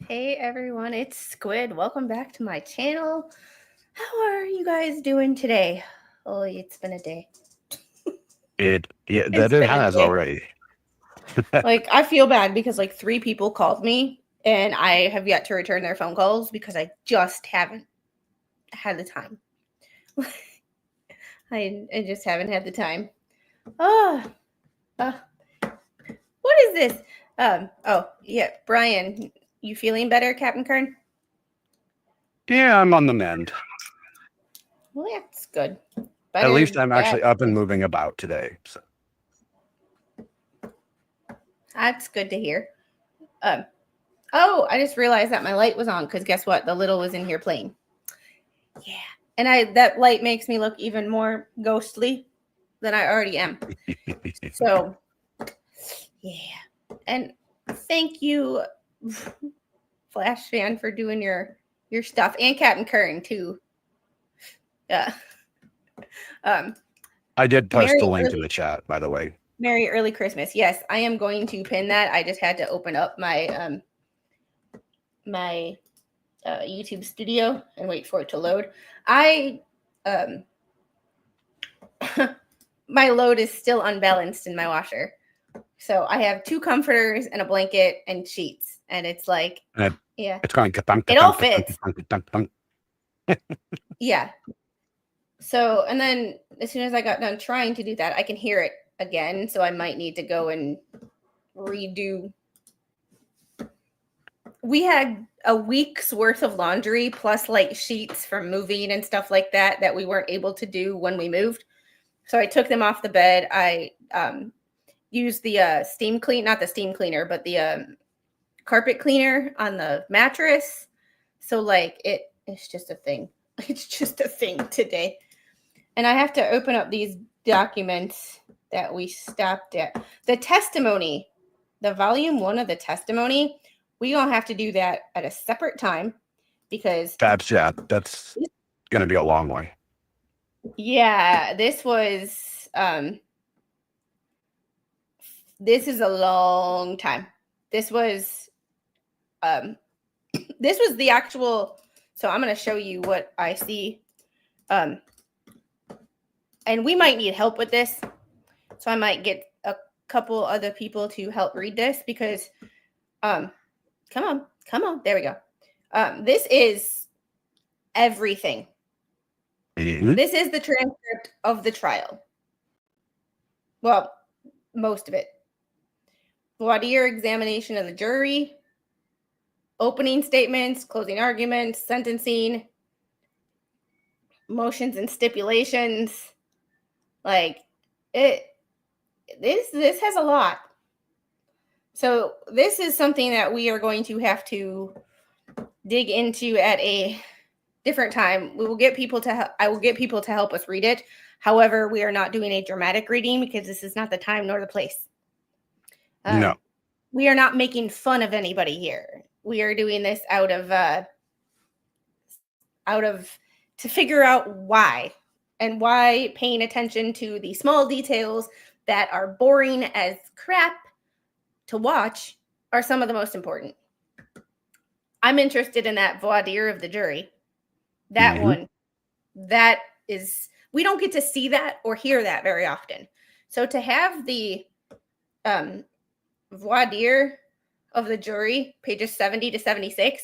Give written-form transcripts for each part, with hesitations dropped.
Hey everyone, it's Squid. Welcome back to my channel. How are you guys doing today? Oh, it's been a day. That It's it been a has day. already. I feel bad because three people called me and I have yet to return their phone calls because I just haven't had the time. I just haven't had the time. Oh, what is this? Oh, yeah, Brian, you feeling better, Captain Kern? Yeah, I'm on the mend. Well, that's good. At least Better I'm that. actually up and moving about today. So. That's good to hear. Um, Oh, I just realized that my light was on because guess what? The little was in here playing. Yeah. And that light makes me look even more ghostly than I already am. So, yeah. And thank you, Flash Fan, for doing your stuff, and Captain Kern too. Yeah. Um, I did post the Merry link in early, the chat, by the way. Merry early Christmas. Yes, I am going to pin that. I just had to open up my YouTube studio and wait for it to load. I um my load is still unbalanced in my washer. So I have two comforters and a blanket and sheets. And it's like, And yeah, it's going ka-thunk, it all ka-thunk, ka-thunk, fits. ka-thunk, ka-thunk, ka-thunk. Yeah. So, and then as soon as I got done trying to do that, I can hear it again. So I might need to go and redo. We had a week's worth of laundry plus sheets from moving and stuff like that we weren't able to do when we moved. So I took them off the bed. I used the steam clean, not the steam cleaner, but the carpet cleaner on the mattress. So it's just a thing. It's just a thing today. And I have to open up these documents that we stopped at. The testimony, the volume 1 of the testimony, we gonna have to do that at a separate time because That's going to be a long way. yeah, this is a long time. This was this was the actual, so I'm going to show you what I see. And we might need help with this. So I might get a couple other people to help read this because, come on. There we go. This is everything. Mhm. This is the transcript of the trial. Well, most of it. Voir dire examination of the jury, opening statements, closing arguments, sentencing, motions and stipulations. This has a lot. So this is something that we are going to have to dig into at a different time. We will get people to I will get people to help us read it. However, we are not doing a dramatic reading because this is not the time nor the place. No. We are not making fun of anybody here. We are doing this out of to figure out why, and why paying attention to the small details that are boring as crap to watch are some of the most important. I'm interested in that voir dire of the jury. That Mhm. one, that is, we don't get to see that or hear that very often. So to have the voir dire of the jury, pages 70 to 76,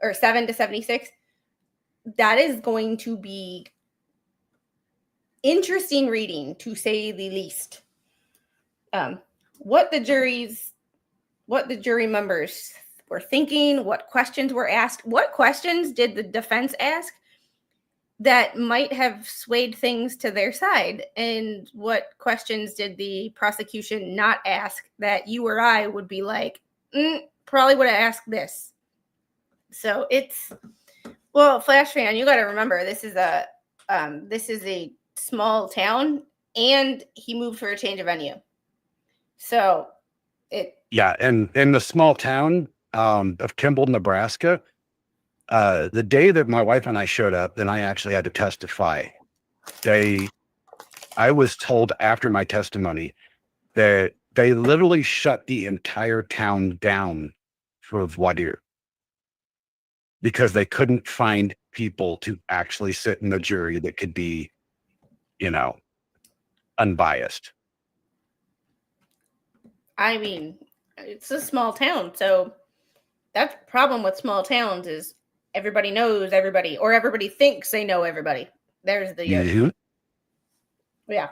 or 7 to 76, that is going to be interesting reading, to say the least. What the jury members were thinking, what questions were asked, what questions did the defense ask that might have swayed things to their side, and what questions did the prosecution not ask that you or I would be like, probably would have asked this. So it's, well, Flash Fan, you got to remember this is a small town, and he moved for a change of venue. So Yeah. And in the small town of Kimball, Nebraska, the day that my wife and I showed up, then I actually had to testify. I was told after my testimony that they literally shut the entire town down for voir dire. because they couldn't find people to actually sit in the jury that could be, unbiased. I mean, it's a small town, so that's the problem with small towns is everybody knows everybody, or everybody thinks they know everybody. There's the Mhm. yeah.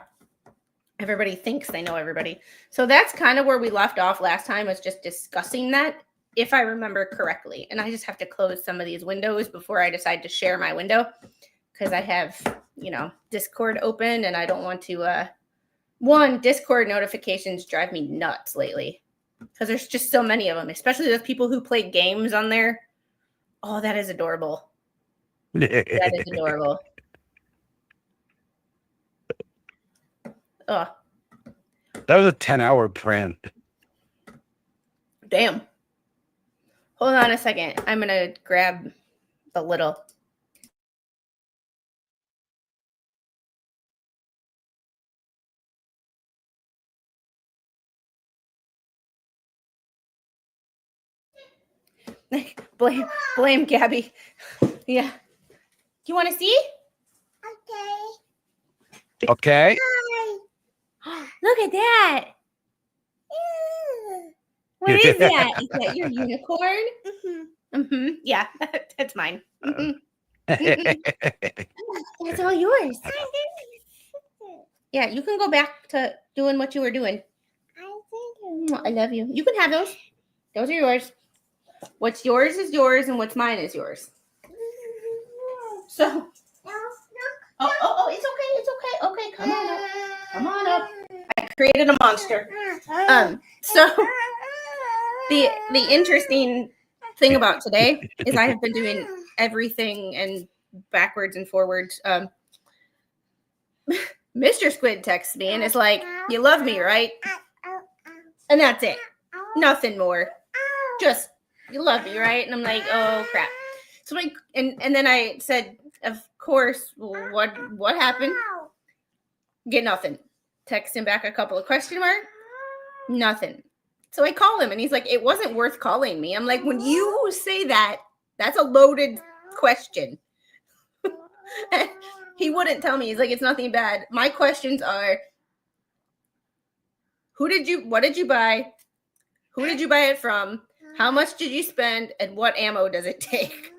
Everybody thinks they know everybody. So that's kind of where we left off last time, was just discussing that, if I remember correctly. And I just have to close some of these windows before I decide to share my window, because I have, Discord open, and I don't want to Discord notifications drive me nuts lately, because there's just so many of them, especially those people who play games on there. Oh, that is adorable. That is adorable. Oh, That was a 10-hour plan. damn. Hold on a second. I'm going to grab the little. blame Gabby. Yeah. You want to see? Okay. Look at that. What is that? Is that your unicorn? Yeah, that's mine. That's all yours. Yeah, you can go back to doing what you were doing. I love you. You can have those. Those are yours. What's yours is yours, and what's mine is yours. So. Oh, it's okay. It's okay. Okay, come on up. Come on up. I created a monster. So the interesting thing about today is I have been doing everything and backwards and forwards. Mr. Squid texts me and is like, "You love me, right?" And that's it. Nothing more. Just, "You love me, right?" And I'm like, "Oh crap." So like, and then I said, "Of course." Well, what happened? Get nothing. Text him back a couple of question mark. Nothing. So I call him and he's like, "It wasn't worth calling me." I'm like, when you say that, that's a loaded question. He wouldn't tell me. He's like, "It's nothing bad." My questions are, what did you buy? Who did you buy it from? How much did you spend? And what ammo does it take?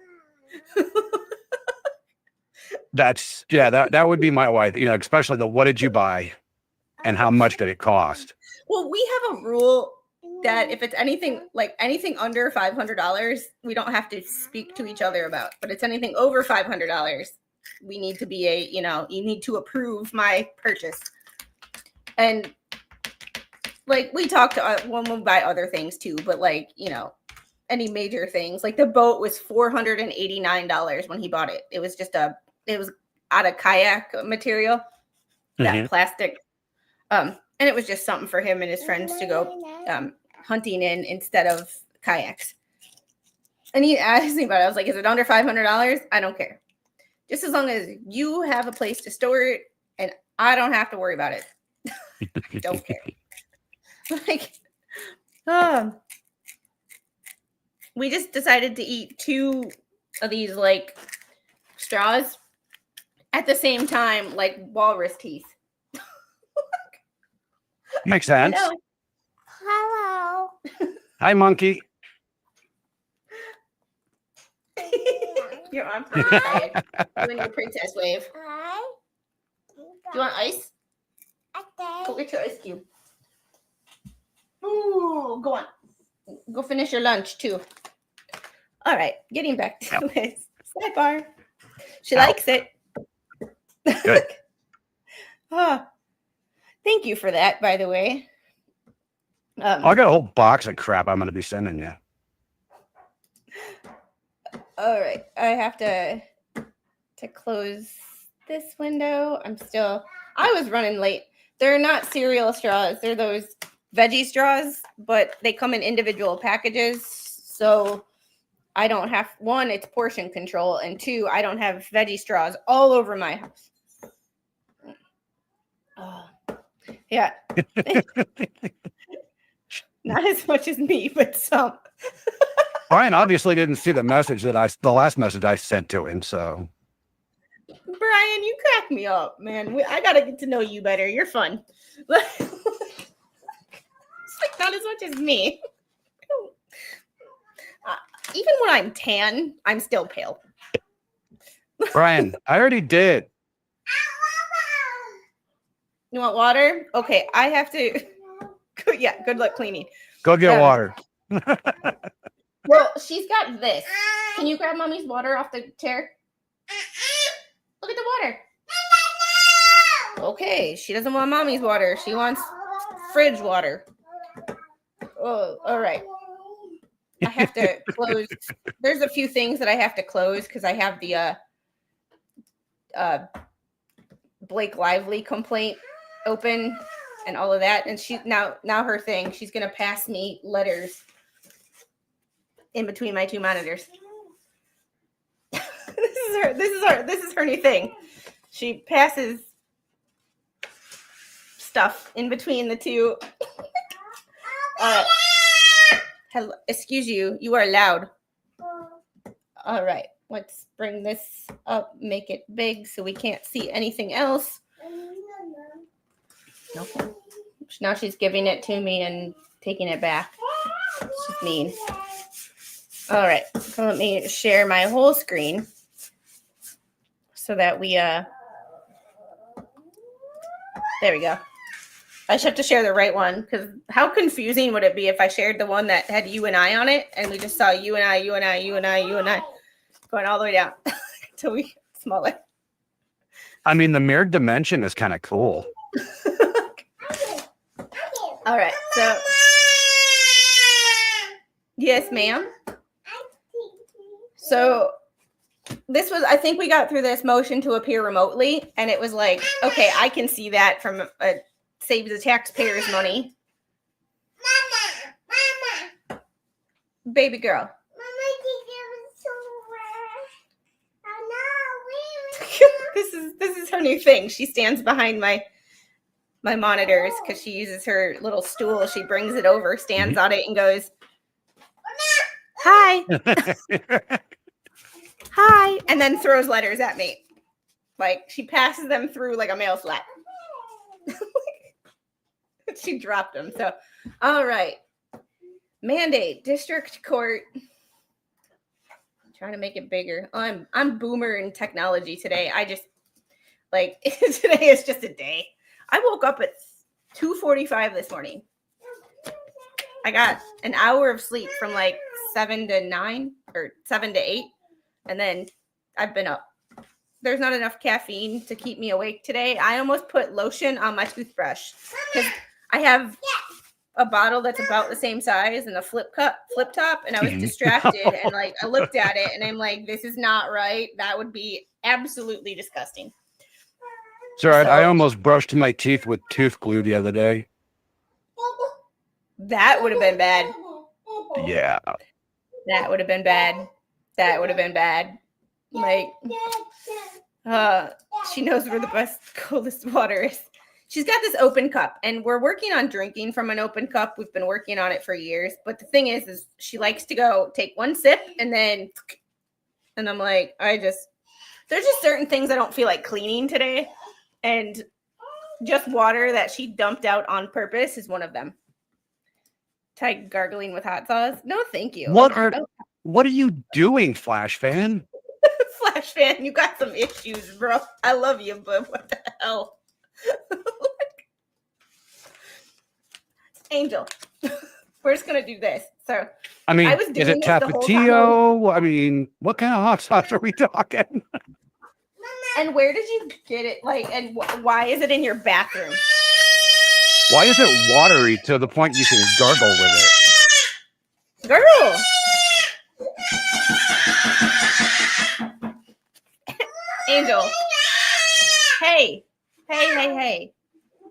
That would be my wife, especially the what did you buy and how much did it cost? Well, we have a rule that if it's anything under $500, we don't have to speak to each other about. But it's anything over $500, we need to be you need to approve my purchase. And like we talked to when we buy other things too, but any major things, like the boat was $489 when he bought it. It was out of kayak material, that plastic. And it was just something for him and his friends to go hunting in instead of kayaks. And he asked me about it. I was like, "Is it under $500? I don't care. Just as long as you have a place to store it and I don't have to worry about it." Don't care. We just decided to eat 2 of these straws at the same time, like walrus teeth. Makes sense. Hello. Hi, monkey. I'm pretty excited. Doing your princess wave. Do you want ice? Go get your ice cube. Ooh, go on. Go finish your lunch too. All right, getting back to it. Sidebar. She likes it. Good. Thank you for that, by the way. I got a whole box of crap I'm going to be sending you. All right, I have to close this window. I was running late. They're not cereal straws. They're those veggie straws, but they come in individual packages. So I don't have, 1, it's portion control, and 2, I don't have veggie straws all over my house. Yeah. Not as much as me, but some. Brian obviously didn't see the last message I sent to him. So, Brian, you crack me up, man. I gotta get to know you better. You're fun. It's like not as much as me. Even when I'm tan, I'm still pale. Brian, I already did. You want water? Okay, I have to. Yeah, good luck cleaning. Go get water. Well, she's got this. Can you grab mommy's water off the chair? Look at the water. Okay, she doesn't want mommy's water. She wants fridge water. Oh, all right. I have to close. There's a few things that I have to close because I have the Blake Lively complaint open and all of that. And she now her thing. She's gonna pass me letters in between my two monitors. This is her new thing. She passes stuff in between the two. Hello, excuse you. You are loud. All right. Let's bring this up, make it big so we can't see anything else. Okay. Now she's giving it to me and taking it back. She's mean. All right. So let me share my whole screen so that we there we go. I should have to share the right one because how confusing would it be if I shared the one that had you and I on it and we just saw you and I going all the way down until we get smaller. I mean, the mirrored dimension is kind of cool. All right. So, yes, ma'am. So this was, I think we got through this motion to appear remotely and it was like, okay, I can see that from save the taxpayers money. Mama. Baby girl. This is her new thing. She stands behind my monitors because she uses her little stool. She brings it over, stands on it, and goes, "Hi, hi," and then throws letters at me. Like she passes them through like a mail slot. She dropped them. So, all right, mandate district court. Trying to make it bigger. Oh, I'm boomer in technology today. I just like today is just a day. I woke up at 2:45 this morning. I got an hour of sleep from like 7 to 9 or 7 to 8, and then I've been up. There's not enough caffeine to keep me awake today. I almost put lotion on my toothbrush because I have a bottle that's about the same size and a flip top, and I was distracted and like I looked at it and I'm like, this is not right. That would be absolutely disgusting. Sorry, I almost brushed my teeth with tooth glue the other day. That would have been bad. Yeah. That would have been bad. That would have been bad. Like, she knows where the best, coolest water is. She's got this open cup, and we're working on drinking from an open cup. We've been working on it for years. But the thing is she likes to go take one sip and then, and I'm like, there's just certain things I don't feel like cleaning today. And just water that she dumped out on purpose is one of them. Try gargling with hot sauce. No, thank you. What are you doing, Flash fan? Flash fan, you got some issues, bro. I love you, but what the hell? Angel, we're just gonna do this. So I mean, is it Tapatio? I mean, what kind of hot sauce are we talking? And where did you get it? Like, and why is it in your bathroom? Why is it watery to the point you can gargle with it? Girl. Angel. Hey.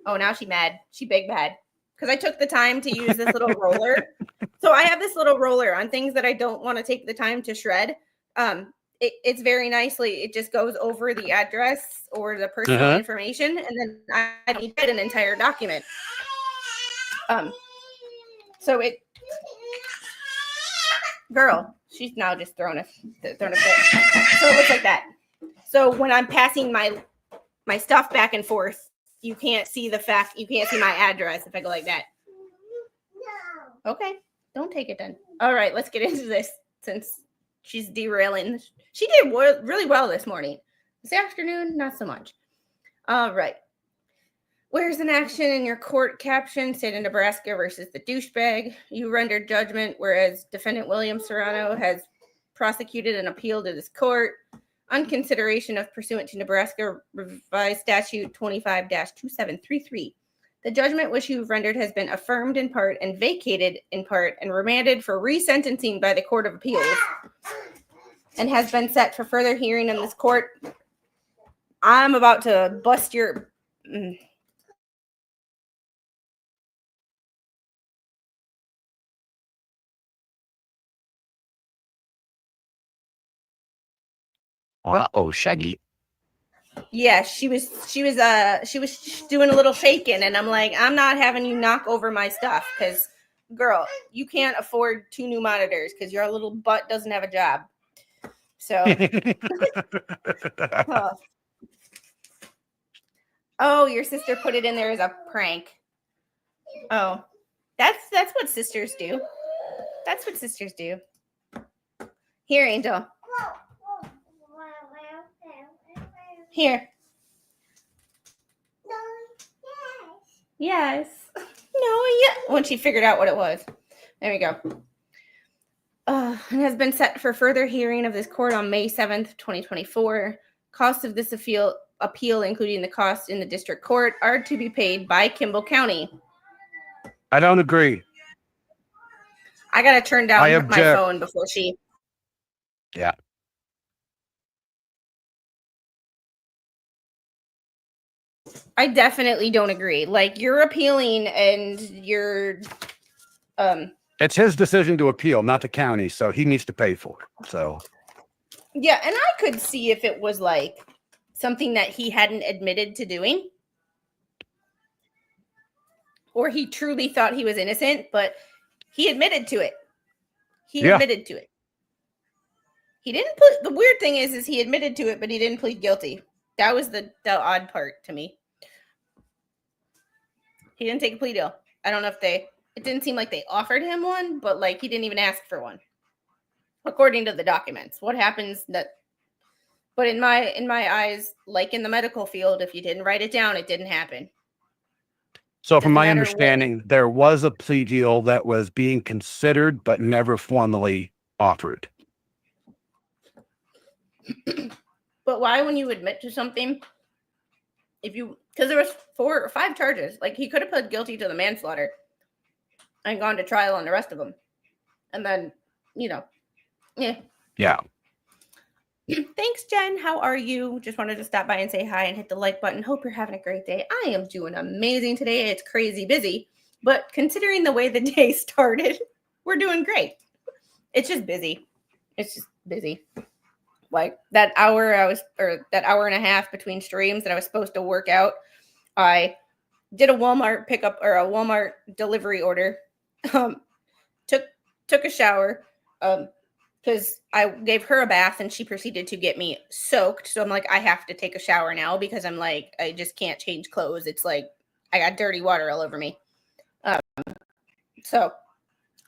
Oh, now she's mad. She big mad. Because I took the time to use this little roller. So I have this little roller on things that I don't want to take the time to shred. It's very nicely. It just goes over the address or the personal information. And then I need to get an entire document. So Girl, she's now just thrown a fit. So it looks like that. So when I'm passing my stuff back and forth, you can't see you can't see my address if I go like that. No. Okay, don't take it then. All right, let's get into this since she's derailing. She did really well this morning. This afternoon, not so much. All right. Where's an action in your court caption, state of Nebraska versus the douchebag? You rendered judgment, whereas defendant William Serrano has prosecuted an appeal to this court on consideration of pursuant to Nebraska revised statute 25-2733. The judgment which you've rendered has been affirmed in part and vacated in part and remanded for resentencing by the Court of Appeals and has been set for further hearing in this court. I'm about to bust your... Oh, Shaggy. Yeah, she was doing a little shaking, and I'm like, I'm not having you knock over my stuff because, girl, you can't afford 2 new monitors because your little butt doesn't have a job. So, oh, your sister put it in there as a prank. Oh, that's what sisters do. That's what sisters do. Here, Angel. Here. Yes. No, yeah. When she figured out what it was. There we go. And has been set for further hearing of this court on May 7th, 2024. Costs of this appeal, including the cost in the district court, are to be paid by Kimball County. I don't agree. I got to turn down my phone before she... Yeah. I definitely don't agree. Like, you're appealing and you're... It's his decision to appeal, not the county, so he needs to pay for it. So... Yeah, and I could see if it was, like, something that he hadn't admitted to doing. Or he truly thought he was innocent, but he admitted to it. Admitted to it. He didn't put... The weird thing is he admitted to it, but he didn't plead guilty. That was the odd part to me. He didn't take a plea deal. I don't know if it didn't seem like they offered him one, but like he didn't even ask for one. According to the documents. What happens but in my eyes, like in the medical field, if you didn't write it down, it didn't happen. So from my understanding, there was a plea deal that was being considered, but never formally offered. But why, when you admit to something, because there was 4 or 5 charges, like he could have pled guilty to the manslaughter and gone to trial on the rest of them. And then, yeah. Yeah. Thanks, Jen. How are you? Just wanted to stop by and say hi and hit the like button. Hope you're having a great day. I am doing amazing today. It's crazy busy, but considering the way the day started, we're doing great. It's just busy. Like that hour that hour and a half between streams that I was supposed to work out, I did a Walmart pickup or a Walmart delivery order. Took a shower. Because I gave her a bath and she proceeded to get me soaked. So I'm like, I have to take a shower now because I'm like, I just can't change clothes. It's like I got dirty water all over me. So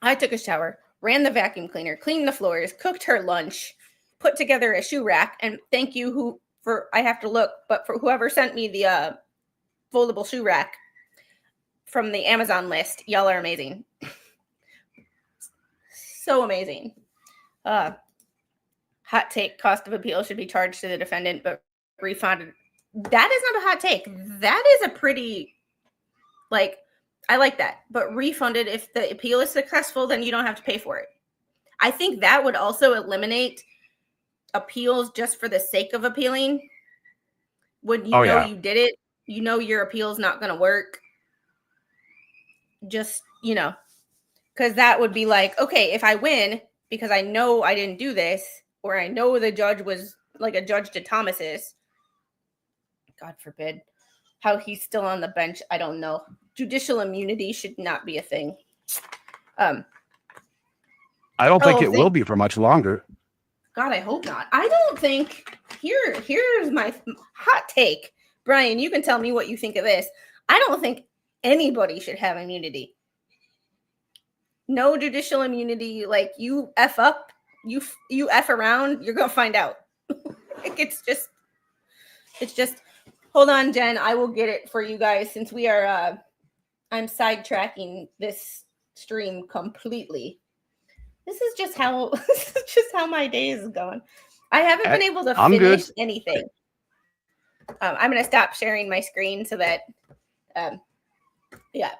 I took a shower, ran the vacuum cleaner, cleaned the floors, cooked her lunch, put together a shoe rack. And thank you I have to look, but for whoever sent me the foldable shoe rack from the Amazon list, y'all are amazing. So amazing. Hot take, cost of appeal should be charged to the defendant, but refunded. That is not a hot take. That is a pretty, I like that. But refunded, if the appeal is successful, then you don't have to pay for it. I think that would also eliminate appeals just for the sake of appealing. When you you did it, you know your appeal is not going to work. Just, because that would be like, okay, if I win, because I know I didn't do this, or I know the judge was like a judge to Thomas's. God forbid. How he's still on the bench, I don't know. Judicial immunity should not be a thing. I don't think Oh, it will be for much longer. God, I hope not. I don't think. Here's my hot take. Brian, you can tell me what you think of this. I don't think anybody should have immunity. No judicial immunity. Like, you F up, you F around, you're going to find out. Like, it's just, hold on, Jen. I will get it for you guys since we are, I'm sidetracking this stream completely. This is just how my day is going. I haven't been able to finish anything. I'm going to stop sharing my screen so that, yeah.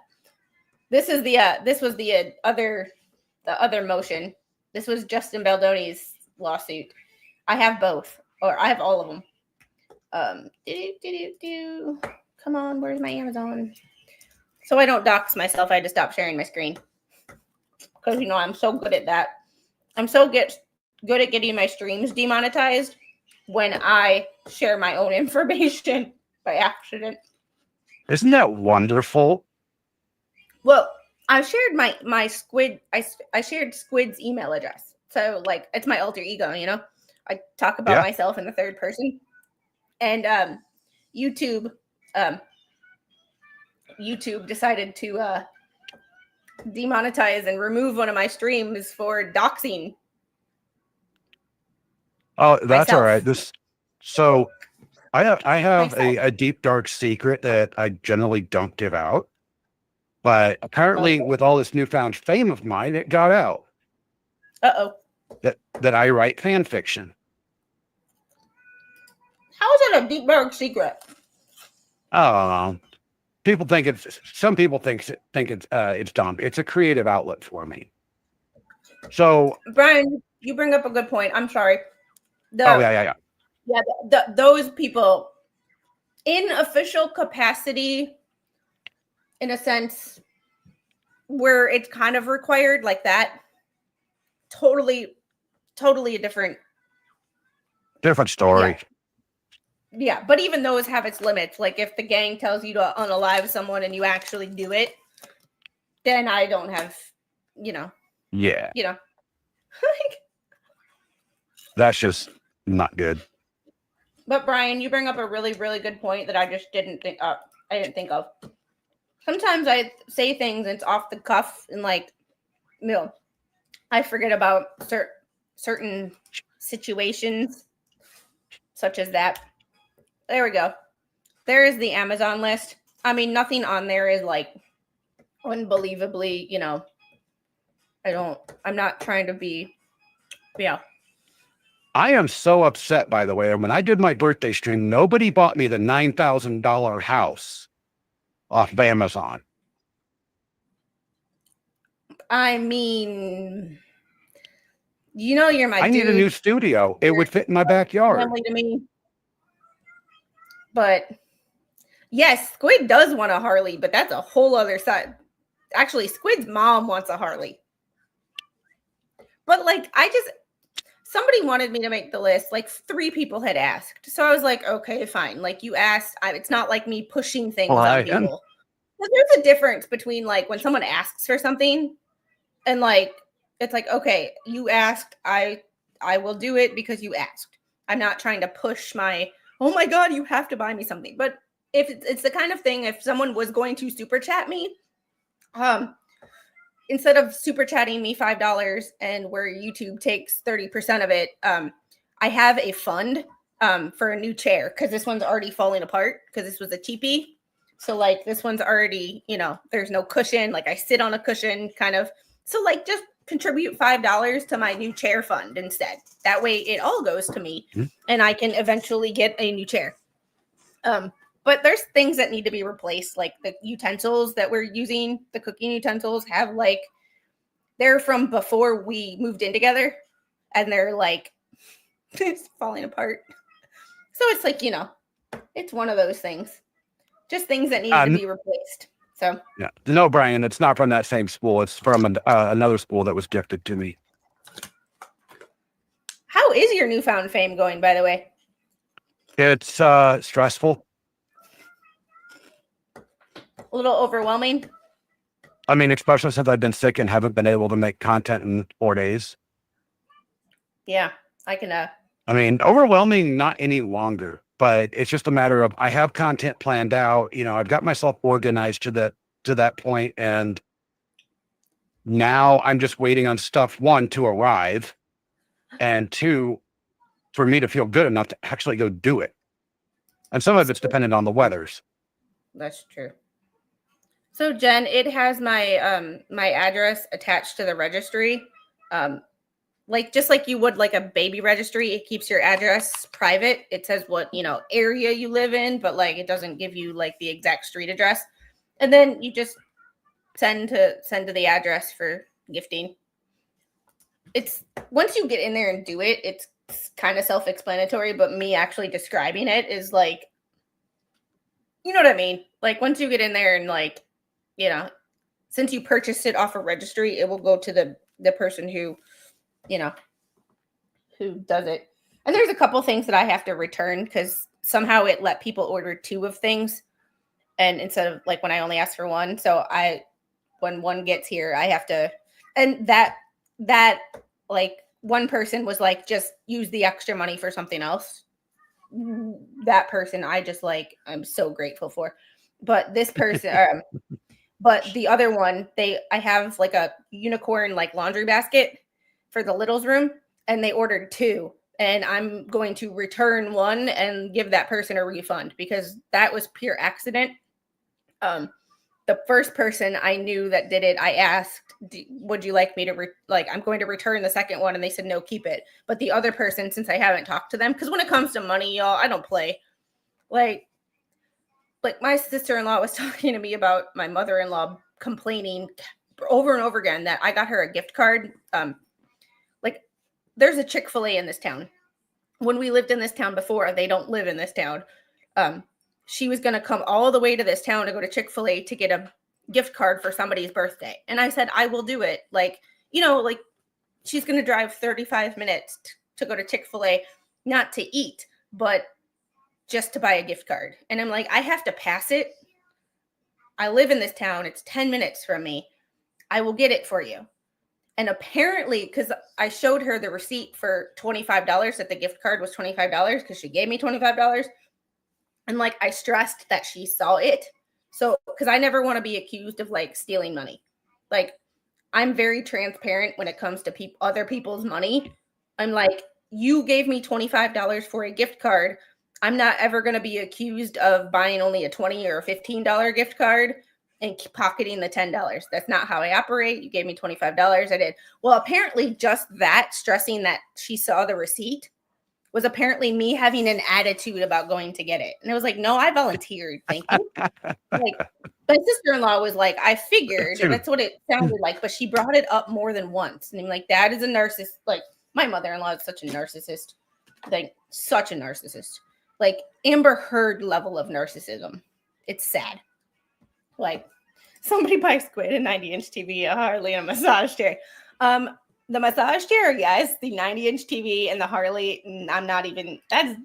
This was the other motion. This was Justin Baldoni's lawsuit. I have both, or I have all of them. Come on, where's my Amazon? So I don't dox myself. I had to stop sharing my screen because I'm so good at that. I'm so good at getting my streams demonetized when I share my own information by accident. Isn't that wonderful? Well, I shared my Squid. I shared Squid's email address, so like it's my alter ego. I talk about myself in the third person, and YouTube decided to demonetize and remove one of my streams for doxing. Oh, that's myself. all right. So I have a deep dark secret that I generally don't give out, but apparently with all this newfound fame of mine, it got out. That I write fan fiction. How is it a deep dark secret? Some people think it's dumb. It's a creative outlet for me. So Brian, you bring up a good point. I'm sorry. Yeah. Those people in official capacity, in a sense, where it's kind of required like that, totally a different story. Yeah, but even those have its limits. Like if the gang tells you to unalive someone and you actually do it, then I don't have, Yeah. That's just not good. But Brian, you bring up a really, really good point that I just didn't think of. Sometimes I say things and it's off the cuff and I forget about certain situations such as that. There we go. There is the Amazon list. I mean, nothing on there is unbelievably, I'm not trying to be, I am so upset, by the way. When I did my birthday stream, nobody bought me the $9,000 house off of Amazon. I mean, you're my I need a new studio. It would fit in my backyard. Family to me. But yes, Squid does want a Harley, but that's a whole other side. Actually, Squid's mom wants a Harley. But somebody wanted me to make the list. 3 people had asked. So I was like, okay, fine. You asked. It's not like me pushing things on people. But there's a difference between when someone asks for something and it's okay, you asked. I will do it because you asked. I'm not trying to push oh my God, you have to buy me something. But if it's the kind of thing, if someone was going to super chat me, instead of super chatting me $5 and where YouTube takes 30% of it, I have a fund for a new chair because this one's already falling apart because this was a cheapie. So this one's already, there's no cushion. I sit on a cushion kind of. So just contribute $5 to my new chair fund instead. That way it all goes to me and I can eventually get a new chair. But there's things that need to be replaced, like the utensils that we're using, the cooking utensils have they're from before we moved in together and they're it's falling apart. So it's it's one of those things, just things that need to be replaced. So yeah, no, Brian, it's not from that same spool. It's from another spool that was gifted to me. How is your newfound fame going, by the way? It's stressful. A little overwhelming. I mean, especially since I've been sick and haven't been able to make content in 4 days. Yeah, I can. I mean, overwhelming, not any longer, but it's just a matter of I have content planned out. I've got myself organized to that point, and now I'm just waiting on stuff, one, to arrive, and two, for me to feel good enough to actually go do it. And some of it's dependent on the weathers. That's true. So Jen, it has my address attached to the registry. Like just like you would like a baby registry, it keeps your address private. It says what, area you live in, but like it doesn't give you like the exact street address. And then you just send to the address for gifting. It's once you get in there and do it, it's kind of self-explanatory, but me actually describing it is like, you know what I mean? Like once you get in there and like, since you purchased it off a registry, it will go to the person who does it. And there's a couple things that I have to return because somehow it let people order 2 of things, and instead of like when I only asked for 1. So when one gets here, I have to, and that like one person was like, just use the extra money for something else. That person I just like, I'm so grateful for. But this person, but the other one, I have like a unicorn like laundry basket for the littles room, and they ordered 2, and I'm going to return 1 and give that person a refund because that was pure accident. The first person I knew that did it, I asked, would you like me to I'm going to return the second one, and they said no, keep it. But the other person, since I haven't talked to them, because when it comes to money, y'all, I don't play. Like my sister-in-law was talking to me about my mother-in-law complaining over and over again that I got her a gift card. Like there's a Chick-fil-A in this town. When we lived in this town before, they don't live in this town. She was going to come all the way to this town to go to Chick-fil-A to get a gift card for somebody's birthday. And I said, I will do it. Like she's going to drive 35 minutes to go to Chick-fil-A, not to eat, but just to buy a gift card. And I'm like, I have to pass it. I live in this town. It's 10 minutes from me. I will get it for you. And apparently, because I showed her the receipt for $25, that the gift card was $25 because she gave me $25. And like, I stressed that she saw it. So, because I never want to be accused of like stealing money. Like, I'm very transparent when it comes to other people's money. I'm like, you gave me $25 for a gift card. I'm not ever going to be accused of buying only a $20 or $15 gift card and pocketing the $10. That's not how I operate. You gave me $25. I did. Well, apparently just that, stressing that she saw the receipt, was apparently me having an attitude about going to get it. And it was like, no, I volunteered. Thank you. Like, my sister-in-law was like, I figured that's what it sounded like, but she brought it up more than once. And I'm like, that is a narcissist. Like, my mother-in-law is such a narcissist. Like, such a narcissist. Like, Amber Heard level of narcissism. It's sad. Like, somebody buy Squid, a 90-inch TV, a Harley, and a massage chair. The massage chair, yes, the 90-inch TV and the Harley, I'm not even, that's,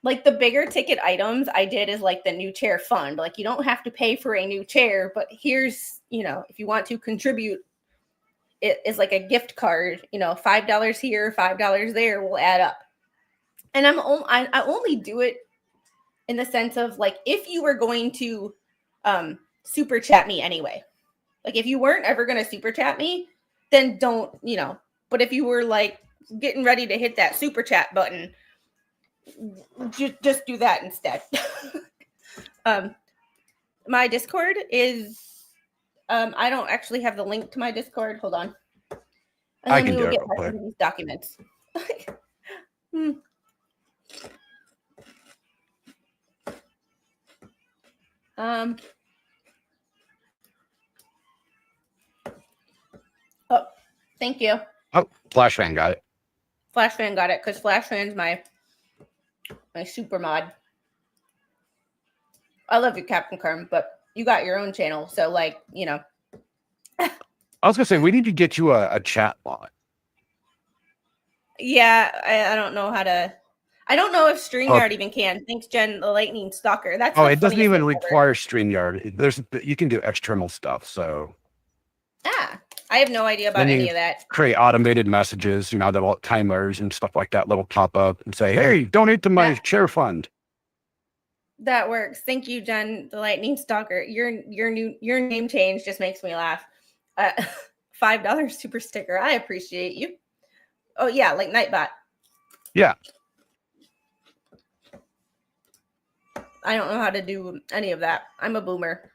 like the bigger ticket items I did is like the new chair fund. Like you don't have to pay for a new chair, but here's, if you want to contribute, it is like a gift card, $5 here, $5 there will add up. And I only do it in the sense of like, if you were going to super chat me anyway, like if you weren't ever going to super chat me, then don't, but if you were like getting ready to hit that super chat button, just do that instead. My Discord is, I don't actually have the link to my Discord. Hold on. And I then can we will do get it back real to quick. these documents. Oh, thank you. Oh, Flash Fan got it. Flash Fan got it because Flash Fan's my super mod. I love you, Captain Kearn, but you got your own channel, so like, I was gonna say we need to get you a chat bot. Yeah, I don't know how to. I don't know if Oh, StreamYard even can. Thanks, Jen, the lightning stalker. That's oh, the it doesn't funniest even thing ever. require StreamYard. You can do external stuff. So I have no idea about then any you of that. create automated messages, that will timers and stuff like that, little pop up and say, "Hey, donate to my share fund." That works. Thank you, Jen, the lightning stalker. Your name change just makes me laugh. $5 super sticker. I appreciate you. Oh yeah, like Nightbot. Yeah. I don't know how to do any of that. I'm a boomer.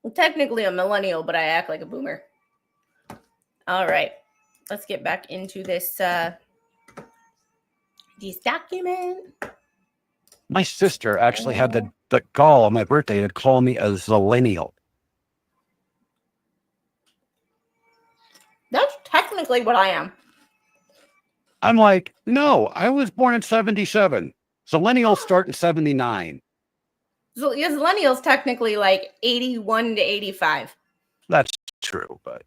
I'm technically a millennial, but I act like a boomer. All right. Let's get back into this document. My sister actually had the gall on my birthday to call me a zillennial. That's technically what I am. I'm like, no, I was born in 77. Zillennials start in 79. So yes, millennials technically like 81 to 85. That's true, but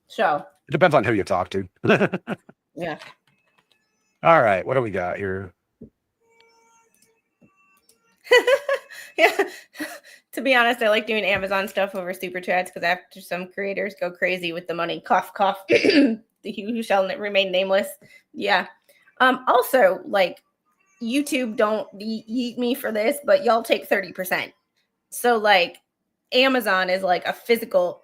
So it depends on who you talk to. yeah. All right, what do we got here? Yeah. To be honest, I like doing Amazon stuff over super chats because after some creators go crazy with the money, cough, cough, the who shall remain nameless. Yeah. Also, like YouTube don't eat me for this, but y'all take 30%. So like Amazon is like a physical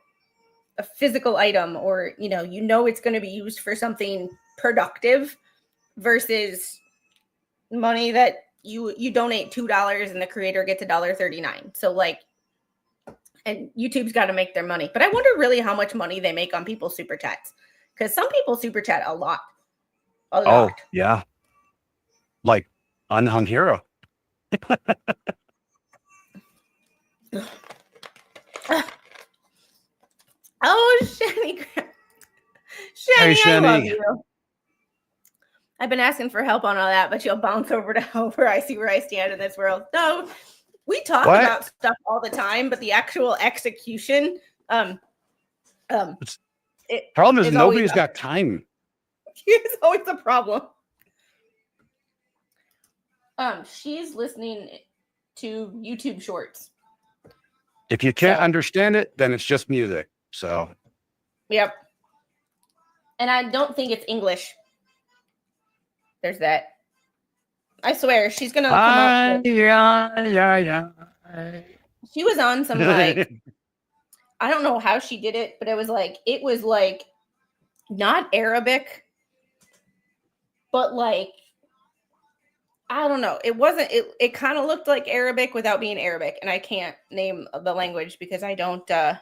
item, or it's going to be used for something productive versus money that you donate $2 and the creator gets $1.39. So like, and YouTube's got to make their money. But I wonder really how much money they make on people's super chats, because some people super chat a lot. Oh, yeah. Like Unhung Hero. Oh, Shani. Hey, Shani, I love Shani. you. I've been asking for help on all that, but you'll bounce over to help where I see where I stand in this world. No, we talk about stuff all the time, but the actual execution, Problem is nobody's got time. It's always a problem. She's listening to YouTube Shorts. If you can't understand it, then it's just music. So. Yep. And I don't think it's English. There's that. I swear, she's gonna come up. Yeah. She was on some like, I don't know how she did it, but it was like not Arabic, but like, I don't know. It wasn't. It kind of looked like Arabic without being Arabic, and I can't name the language because I don't know.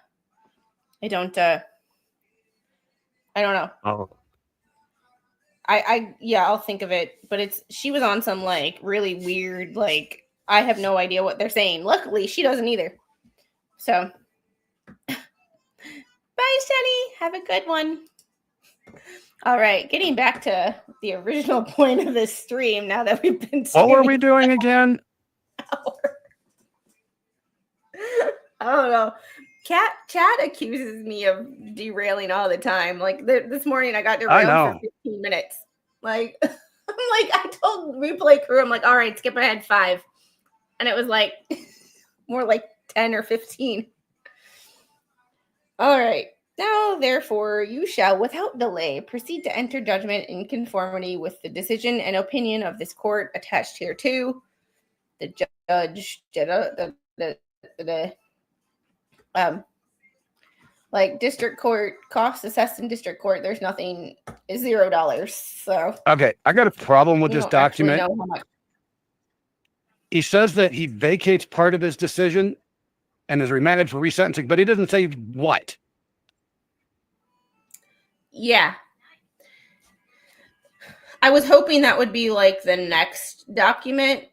Oh. I'll think of it, but she was on some like really weird, like I have no idea what they're saying. Luckily, she doesn't either. So, bye, Shani. Have a good one. All right, getting back to the original point of this stream. Now that we've been, what were we doing again? I don't know. Chat accuses me of derailing all the time. Like this morning, I got derailed for 15 minutes. Like, I'm like, I told replay crew, I'm like, all right, skip ahead 5, and it was like more like 10 or 15. All right. Now, therefore, you shall, without delay, proceed to enter judgment in conformity with the decision and opinion of this court attached hereto. The judge, like district court costs assessed in district court. There's nothing, is $0. So okay, I got a problem with this document. Know how much. He says that he vacates part of his decision and is remanded for resentencing, but he doesn't say what. Yeah. I was hoping that would be like the next document.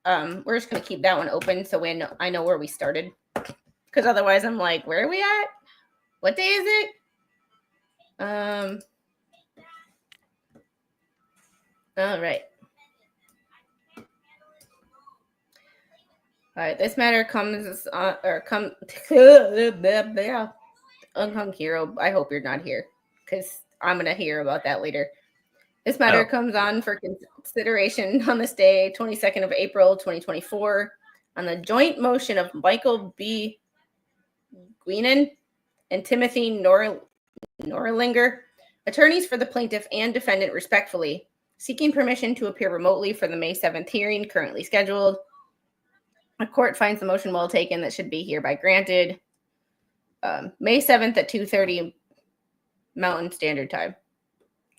We're just going to keep that one open so I know where we started. Because otherwise I'm like, where are we at? What day is it? All right. All right, this matter comes Unhung Hero. I hope you're not here because I'm gonna hear about that later. This matter Oh. comes on for consideration on this day, 22nd of April, 2024, on the joint motion of Michael B. Guinan and Timothy Norlinger, attorneys for the plaintiff and defendant respectfully, seeking permission to appear remotely for the May 7th hearing currently scheduled. The court finds the motion well taken that should be hereby granted. May 7th at 2:30 Mountain Standard Time.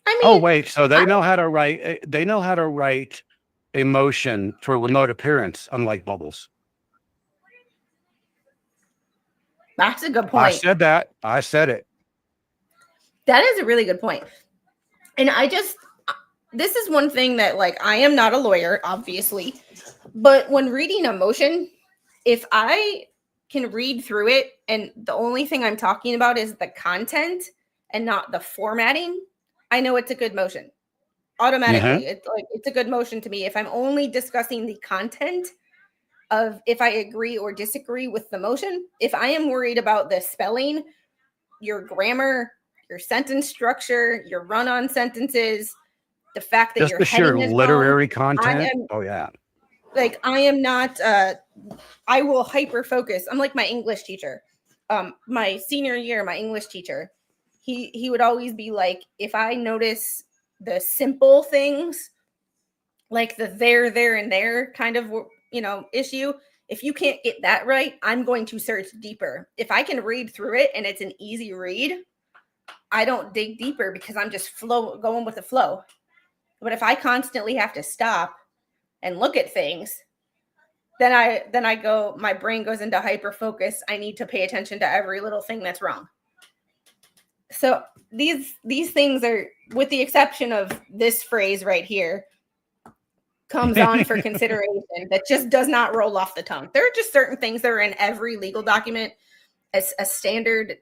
I mean, Oh, wait. So they know how to write. They know how to write a motion for remote appearance, unlike Bubbles. that's a good I point. said that. I said it. That is a really good point. And this is one thing that, like, I am not a lawyer, obviously, but when reading a motion, if I can read through it and the only thing I'm talking about is the content and not the formatting, I know it's a good motion automatically. It's a good motion to me if I'm only discussing the content of if I agree or disagree with the motion. If I am worried about the spelling, your grammar, your sentence structure, your run-on sentences, the fact that Just your the sheer heading is literary wrong, content. Oh yeah. I am not. I will hyper focus. I'm like my English teacher. My senior year, my English teacher, he would always be like, if I notice the simple things, like the there, and there kind of issue. If you can't get that right, I'm going to search deeper. If I can read through it and it's an easy read, I don't dig deeper because I'm just going with the flow. But if I constantly have to stop and look at things, then I go, my brain goes into hyper focus. I need to pay attention to every little thing that's wrong. So these things are, with the exception of this phrase right here, comes on for consideration, that just does not roll off the tongue. There are just certain things that are in every legal document, as a standard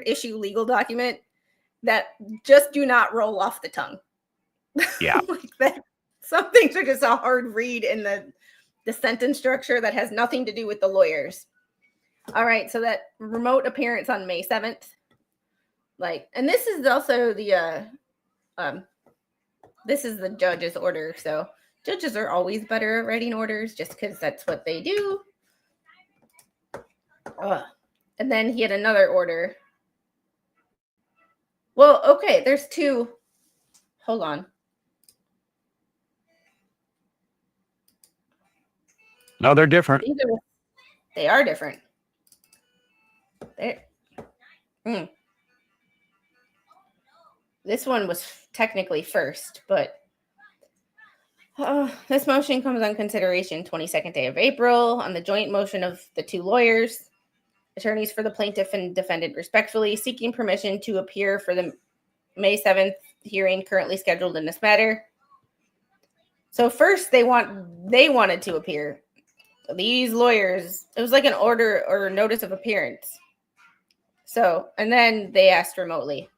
issue legal document, that just do not roll off the tongue. Yeah. Like that, some things are just a hard read in the sentence structure that has nothing to do with the lawyers. All right, so that remote appearance on May 7th. And this is also the this is the judge's order. So judges are always better at writing orders just because that's what they do. And then he had another order. Well, okay, there's two. Hold on. No, they're different. They are different. This one was technically first, but this motion comes on consideration 22nd day of April on the joint motion of the two lawyers, attorneys for the plaintiff and defendant respectfully, seeking permission to appear for the May 7th hearing currently scheduled in this matter. So first they wanted to appear. These lawyers, it was like an order or notice of appearance. So, and then they asked remotely.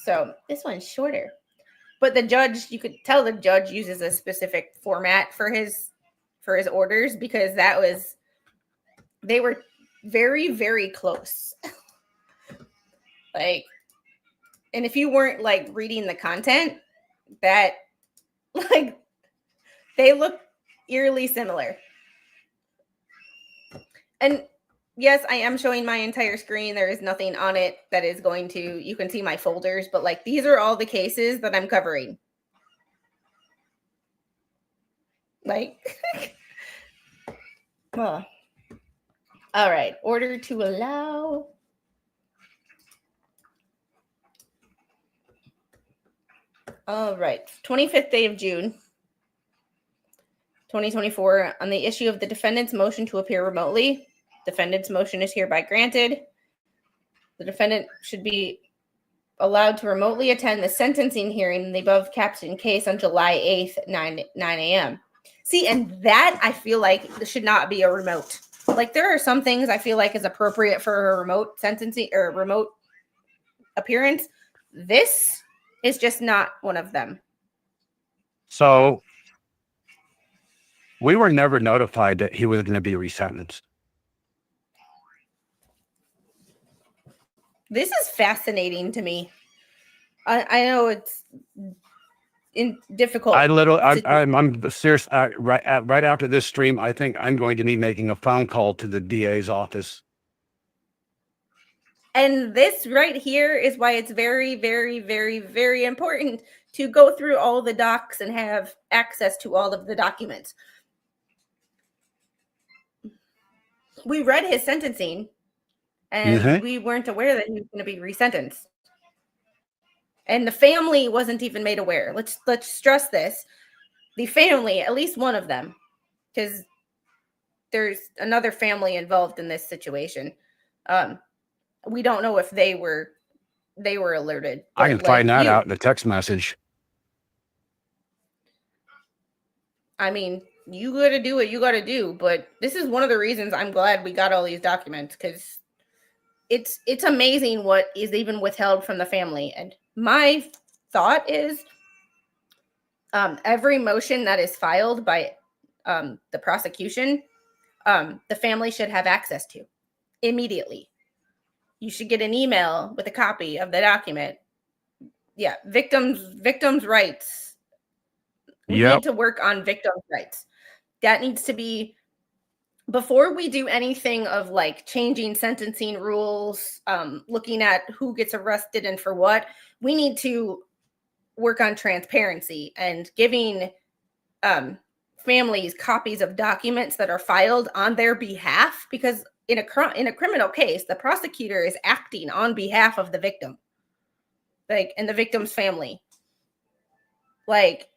So this one's shorter. But the judge, you could tell the judge uses a specific format for his orders, because they were very, very close. And if you weren't reading the content, that they look eerily similar. And yes, I am showing my entire screen. There is nothing on it that is going to, you can see my folders, but these are all the cases that I'm covering. All right, order to allow. All right, 25th day of June, 2024, on the issue of the defendant's motion to appear remotely. Defendant's motion is hereby granted. The defendant should be allowed to remotely attend the sentencing hearing in the above captioned case on July 8th, 9 a.m. See, and that I feel like should not be a remote. There are some things I feel like is appropriate for a remote sentencing or remote appearance. This is just not one of them. So we were never notified that he was going to be resentenced. This is fascinating to me. I know difficult. I'm serious. Right after this stream, I think I'm going to be making a phone call to the DA's office. And this right here is why it's very, very, very, very important to go through all the docs and have access to all of the documents. We read his sentencing, and we weren't aware that he was going to be resentenced. And the family wasn't even made aware. Let's stress this. The family, at least one of them, because there's another family involved in this situation. We don't know if they were alerted. I can find that out in a text message. I mean, you got to do what you got to do, but this is one of the reasons I'm glad we got all these documents, because it's amazing what is even withheld from the family. And my thought is, every motion that is filed by the prosecution, the family should have access to immediately. You should get an email with a copy of the document. Yeah, victims' rights. We need to work on victims' rights. That needs to be, before we do anything of like changing sentencing rules, looking at who gets arrested and for what, we need to work on transparency and giving families copies of documents that are filed on their behalf, because in a criminal case, the prosecutor is acting on behalf of the victim, like, and the victim's family. Like,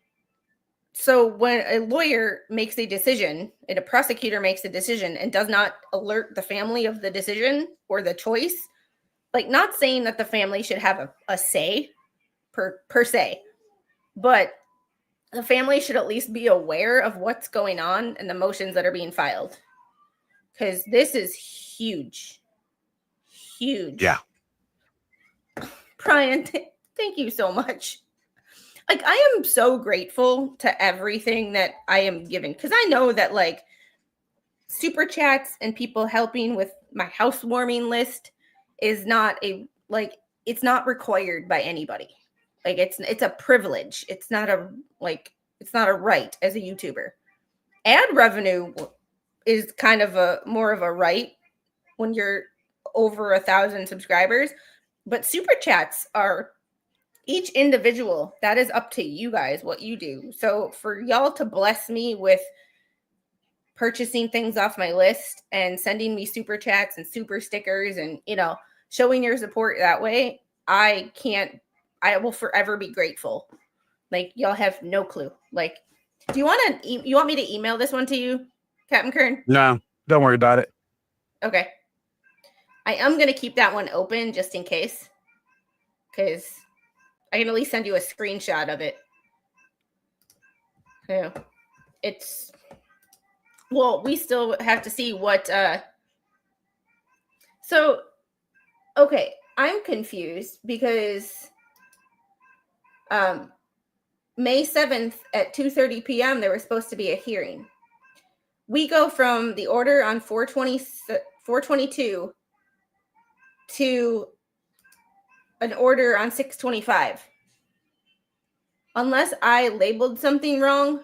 so when a lawyer makes a decision and a prosecutor makes a decision and does not alert the family of the decision or the choice, like, not saying that the family should have a say per se, but the family should at least be aware of what's going on and the motions that are being filed. Because this is huge. Huge. Yeah. Brian, thank you so much. Like, I am so grateful to everything that I am given, because I know that, like, super chats and people helping with my housewarming list is not it's not required by anybody. Like, it's a privilege. It's not a right as a YouTuber. Ad revenue is kind of more of a right when you're over 1,000 subscribers, but super chats are each individual. That is up to you guys what you do. So for y'all to bless me with purchasing things off my list and sending me super chats and super stickers and, showing your support that way, I will forever be grateful. Like, y'all have no clue. Like, you want me to email this one to you, Captain Kearn? No, don't worry about it. Okay. I am going to keep that one open just in case, because I can at least send you a screenshot of it. Yeah. We still have to see what, so, okay, I'm confused because, May 7th at 2:30 p.m., there was supposed to be a hearing. We go from the order on 422 to an order on 625. Unless I labeled something wrong,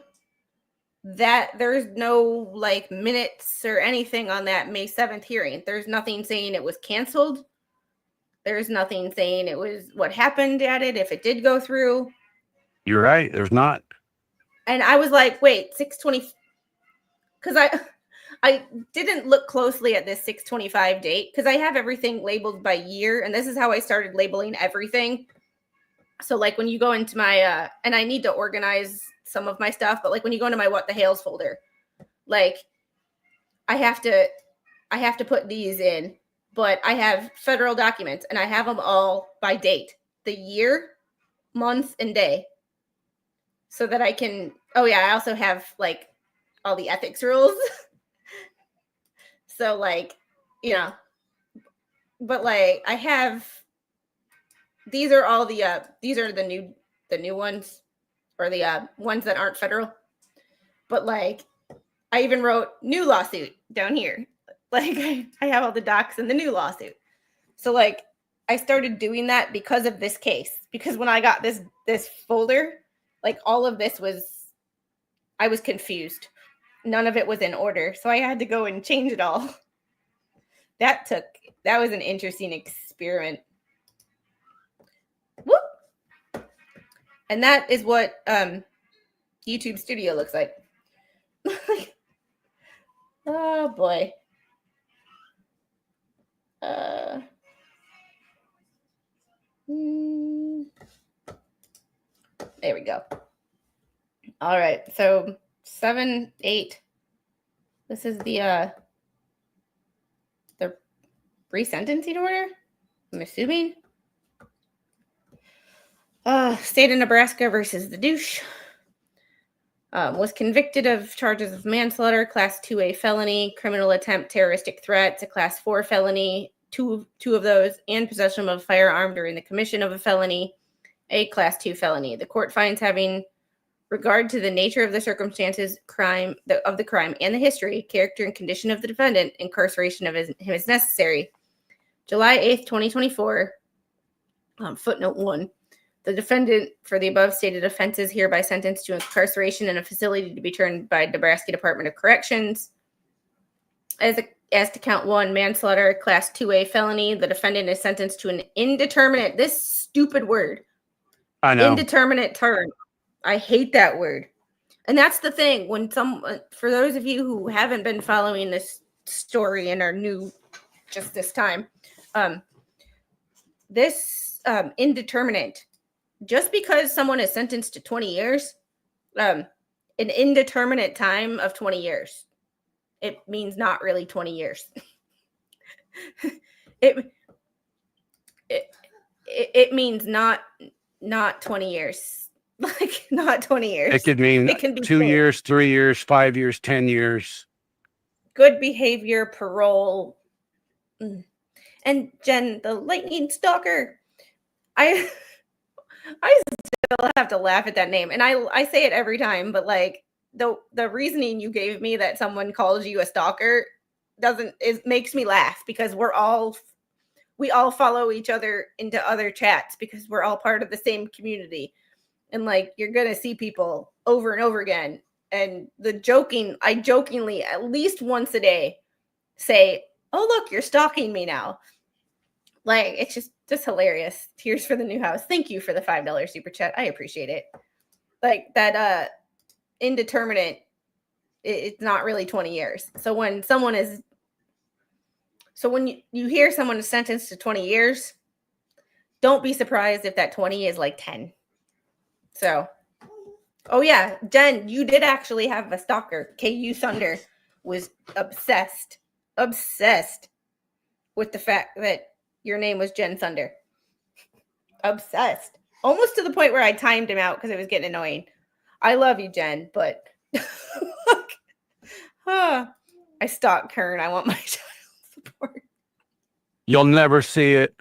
that there's no like minutes or anything on that May 7th hearing. There's nothing saying it was canceled. There's nothing saying it was what happened at it if it did go through. You're right. There's not. And I was like, wait, 620, because I didn't look closely at this 625 date, because I have everything labeled by year, and this is how I started labeling everything. So like when you go into my and I need to organize some of my stuff, but like when you go into my What the Hails folder, like I have to put these in, but I have federal documents and I have them all by date, the year, month, and day. So that I can, I also have like all the ethics rules. So like, but like I have, these are all these are the new ones, or the ones that aren't federal. But like, I even wrote new lawsuit down here. Like I have all the docs in the new lawsuit. So like, I started doing that because of this case, because when I got this folder, Like all of this I was confused. None of it was in order. So I had to go and change it all. That was an interesting experiment. Whoop. And that is what YouTube Studio looks like. Oh boy. There we go. All right. So 7, 8. This is the resentencing order, I'm assuming. State of Nebraska versus the douche. Was convicted of charges of manslaughter, class 2A felony, criminal attempt, terroristic threats, a class 4 felony, two of those, and possession of a firearm during the commission of a felony, a class 2 felony. The court finds having regard to the nature of the circumstances of the crime and the history, character, and condition of the defendant, incarceration of him is necessary. July 8th, 2024, footnote 1. The defendant for the above stated offenses hereby sentenced to incarceration in a facility to be turned by Nebraska Department of Corrections. As to count 1, manslaughter, class 2A felony, the defendant is sentenced to an indeterminate, this stupid word, I know, indeterminate term. I hate that word. And that's the thing. When for those of you who haven't been following this story and are new just this time, this indeterminate, just because someone is sentenced to 20 years, an indeterminate time of 20 years, it means not really 20 years. It means not 20 years. Like not 20 years. it could mean it can be 2 years, 3 years, 5 years, 10 years. Good behavior, parole. And Jen, the lightning stalker. I still have to laugh at that name. And I say it every time, but like the reasoning you gave me that someone calls you a stalker makes me laugh, because we all follow each other into other chats because we're all part of the same community. And like, you're going to see people over and over again. And I jokingly at least once a day say, "Oh, look, you're stalking me now." Like, it's just hilarious. Tears for the new house. Thank you for the $5 super chat. I appreciate it. Like that indeterminate, it's not really 20 years. So when you hear someone is sentenced to 20 years, don't be surprised if that 20 is like 10. So, oh yeah, Jen, you did actually have a stalker. KU Thunder was obsessed with the fact that your name was Jen Thunder. Obsessed. Almost to the point where I timed him out because it was getting annoying. I love you, Jen, but I stalk Kern. I want my child support. You'll never see it.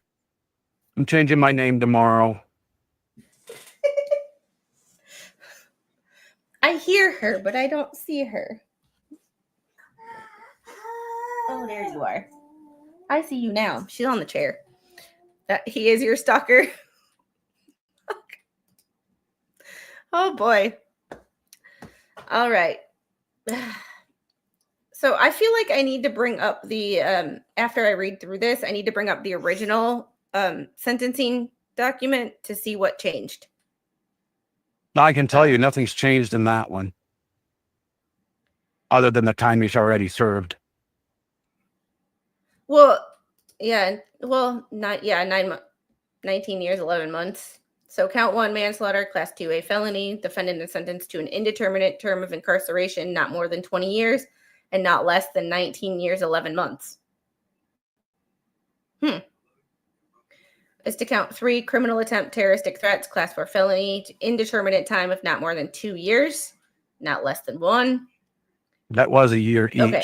I'm changing my name tomorrow. I hear her, but I don't see her. Oh, there you are. I see you now. She's on the chair. He is your stalker. Oh boy. All right. So I feel like I need to bring up the after I read through this, I need to bring up the original sentencing document to see what changed. I can tell you nothing's changed in that one, other than the time he's already served. Well, yeah. Well, 19 years, 11 months. So count 1, manslaughter, class 2A felony. Defendant is sentenced to an indeterminate term of incarceration, not more than 20 years, and not less than 19 years, 11 months. Is to count 3, criminal attempt, terroristic threats, class 4 felony, indeterminate time of not more than 2 years, not less than 1. That was a year each. Okay.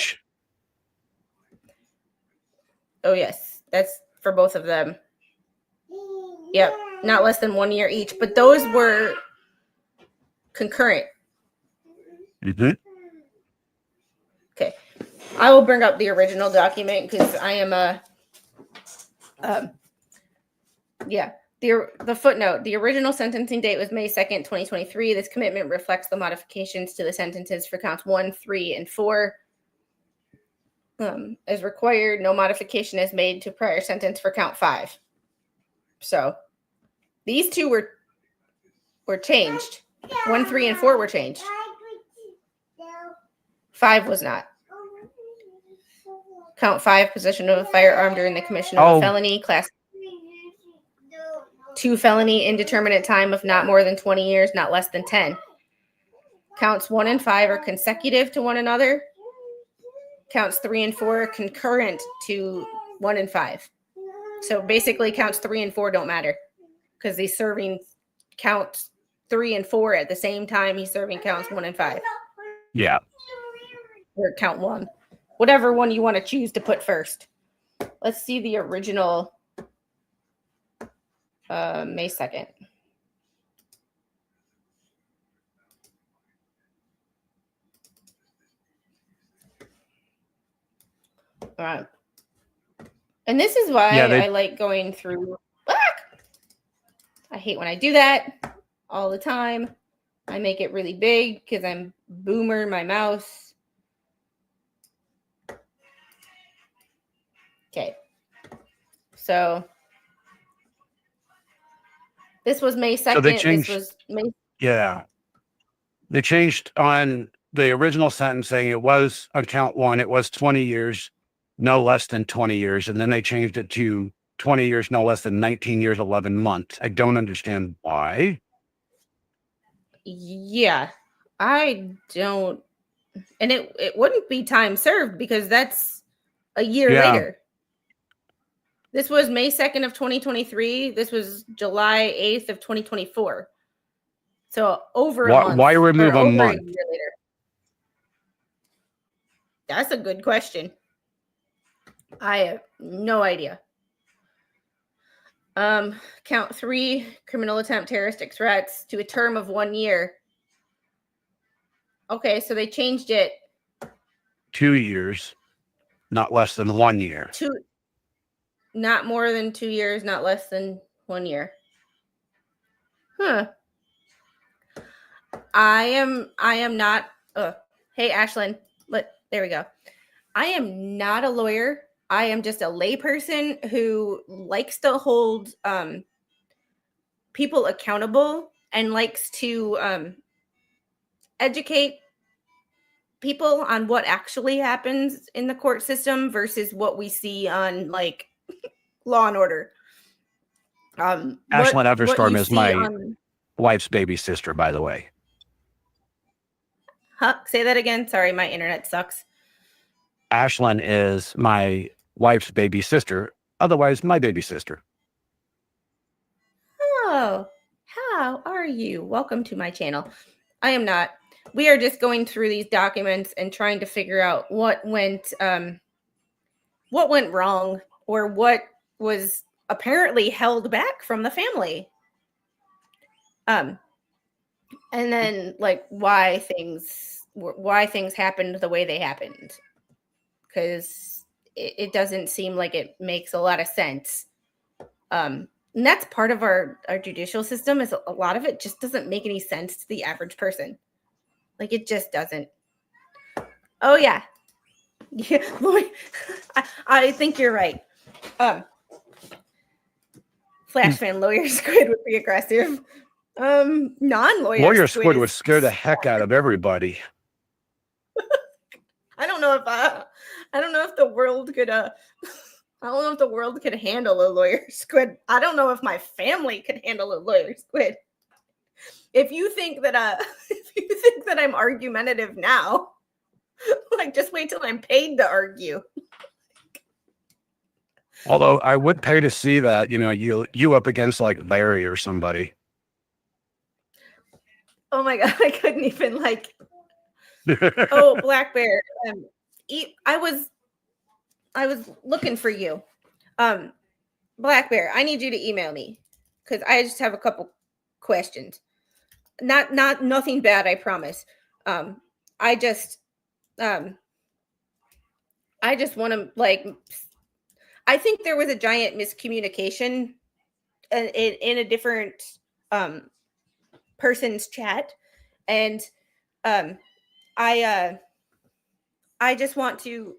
Oh, yes. That's for both of them. Yep. Not less than 1 year each. But those were concurrent. Mm-hmm. Okay. I will bring up the original document because I am The footnote, the original sentencing date was May 2nd, 2023. This commitment reflects the modifications to the sentences for counts 1, 3, and 4. As required, no modification is made to prior sentence for count 5. So these two were changed. 1, 3, and 4 were changed. 5 was not. Count 5, possession of a firearm during the commission of a felony, class 2 felony, indeterminate time of not more than 20 years, not less than 10. Counts 1 and 5 are consecutive to one another. Counts 3 and 4 are concurrent to 1 and 5. So basically counts 3 and 4 don't matter because he's serving counts 3 and 4 at the same time he's serving counts 1 and 5. Yeah. Or count 1. Whatever one you want to choose to put first. Let's see the original May 2nd. All right. And this is why I like going through. I hate when I do that all the time. I make it really big because I'm boomer my mouse. Okay. So this was May 2nd. So they changed, this was May. Yeah. They changed on the original sentencing. It was on count 1. It was 20 years, no less than 20 years. And then they changed it to 20 years, no less than 19 years, 11 months. I don't understand why. Yeah, I don't. And it wouldn't be time served because that's a year later. This was May 2nd of 2023. This was July 8th of 2024. So over a month. Why remove a month? A year later. That's a good question. I have no idea. Count 3, criminal attempt, terroristic threats to a term of 1 year. Okay, so they changed it. 2 years, not less than 1 year. Not more than 2 years, not less than 1 year. Huh. I am not. Hey, Ashlyn. There we go. I am not a lawyer. I am just a layperson who likes to hold people accountable and likes to educate people on what actually happens in the court system versus what we see on like Law and Order. Ashlyn Everstorm is my wife's baby sister, by the way. Huh? Say that again. Sorry, my internet sucks. Ashlyn is my wife's baby sister, otherwise my baby sister. Oh, how are you? Welcome to my channel. I am not. We are just going through these documents and trying to figure out what went wrong or what was apparently held back from the family. And then like why things happened the way they happened. Because it doesn't seem like it makes a lot of sense. And that's part of our judicial system is a lot of it just doesn't make any sense to the average person. Like it just doesn't. Oh yeah. Yeah, I think you're right. Flash fan lawyer squid would be aggressive. Non-lawyer lawyer squid would scare the heck out of everybody. I don't know if the world could I don't know if the world could handle a lawyer squid. I don't know if my family could handle a lawyer squid. If you think that I'm argumentative now, like just wait till I'm paid to argue. Although I would pay to see that, you up against like Larry or somebody. Oh my God, I couldn't even like. Oh, Black Bear. I was looking for you. Black Bear, I need you to email me because I just have a couple questions. Not nothing bad, I promise. I just want to like. I think there was a giant miscommunication in a different person's chat, and I just want to,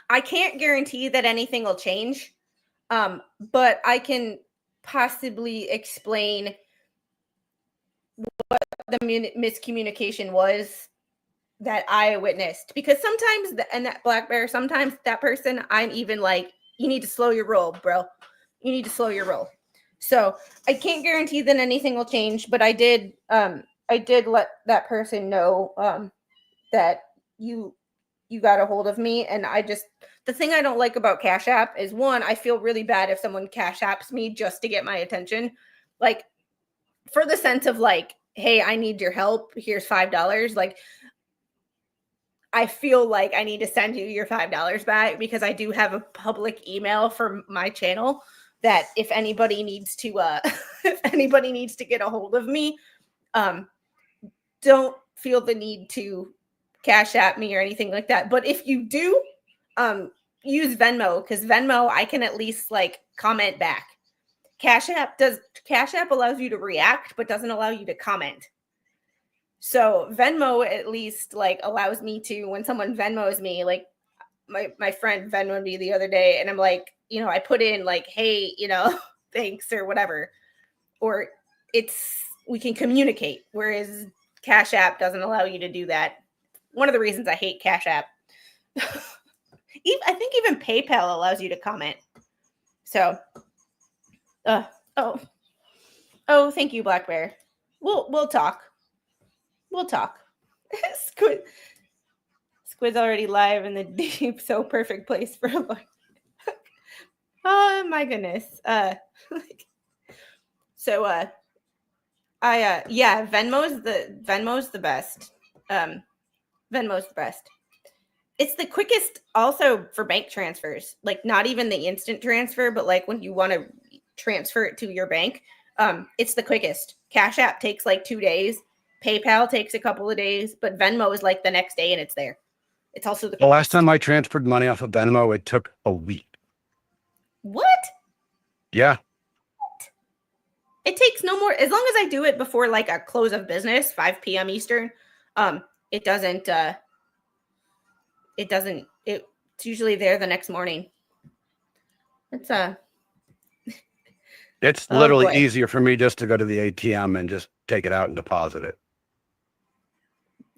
I can't guarantee that anything will change, but I can possibly explain what the miscommunication was that I witnessed. Because sometimes, and that Black Bear, sometimes that person, I'm even like, you need to slow your roll, bro. You need to slow your roll. So I can't guarantee that anything will change, but I did let that person know that you got a hold of me. And the thing I don't like about Cash App is, one, I feel really bad if someone Cash Apps me just to get my attention. Like, for the sense of like, hey, I need your help. Here's $5. Like, I feel like I need to send you your $5 back, because I do have a public email for my channel that if anybody needs to if anybody needs to get a hold of me, don't feel the need to Cash App me or anything like that. But if you do, use Venmo, because Venmo, I can at least like comment back. Cash App allows you to react, but doesn't allow you to comment. So Venmo at least like allows me to, when someone Venmos me, like my friend Venmoed me the other day, and I'm like, I put in like, hey, thanks or whatever, or we can communicate. Whereas Cash App doesn't allow you to do that. One of the reasons I hate Cash App. I think even PayPal allows you to comment. So, thank you, Black Bear. We'll talk. We'll talk. Squid's already live in the deep, so perfect place for a live. Oh my goodness. Venmo's the best. Venmo's the best. It's the quickest also for bank transfers. Like, not even the instant transfer, but like when you want to transfer it to your bank, it's the quickest. Cash App takes like 2 days. PayPal takes a couple of days, but Venmo is like the next day and it's there. It's also the last time I transferred money off of Venmo, it took a week. What? Yeah. It takes no more, as long as I do it before like a close of business, 5 p.m. Eastern. It's usually there the next morning. It's literally easier for me just to go to the ATM and just take it out and deposit it.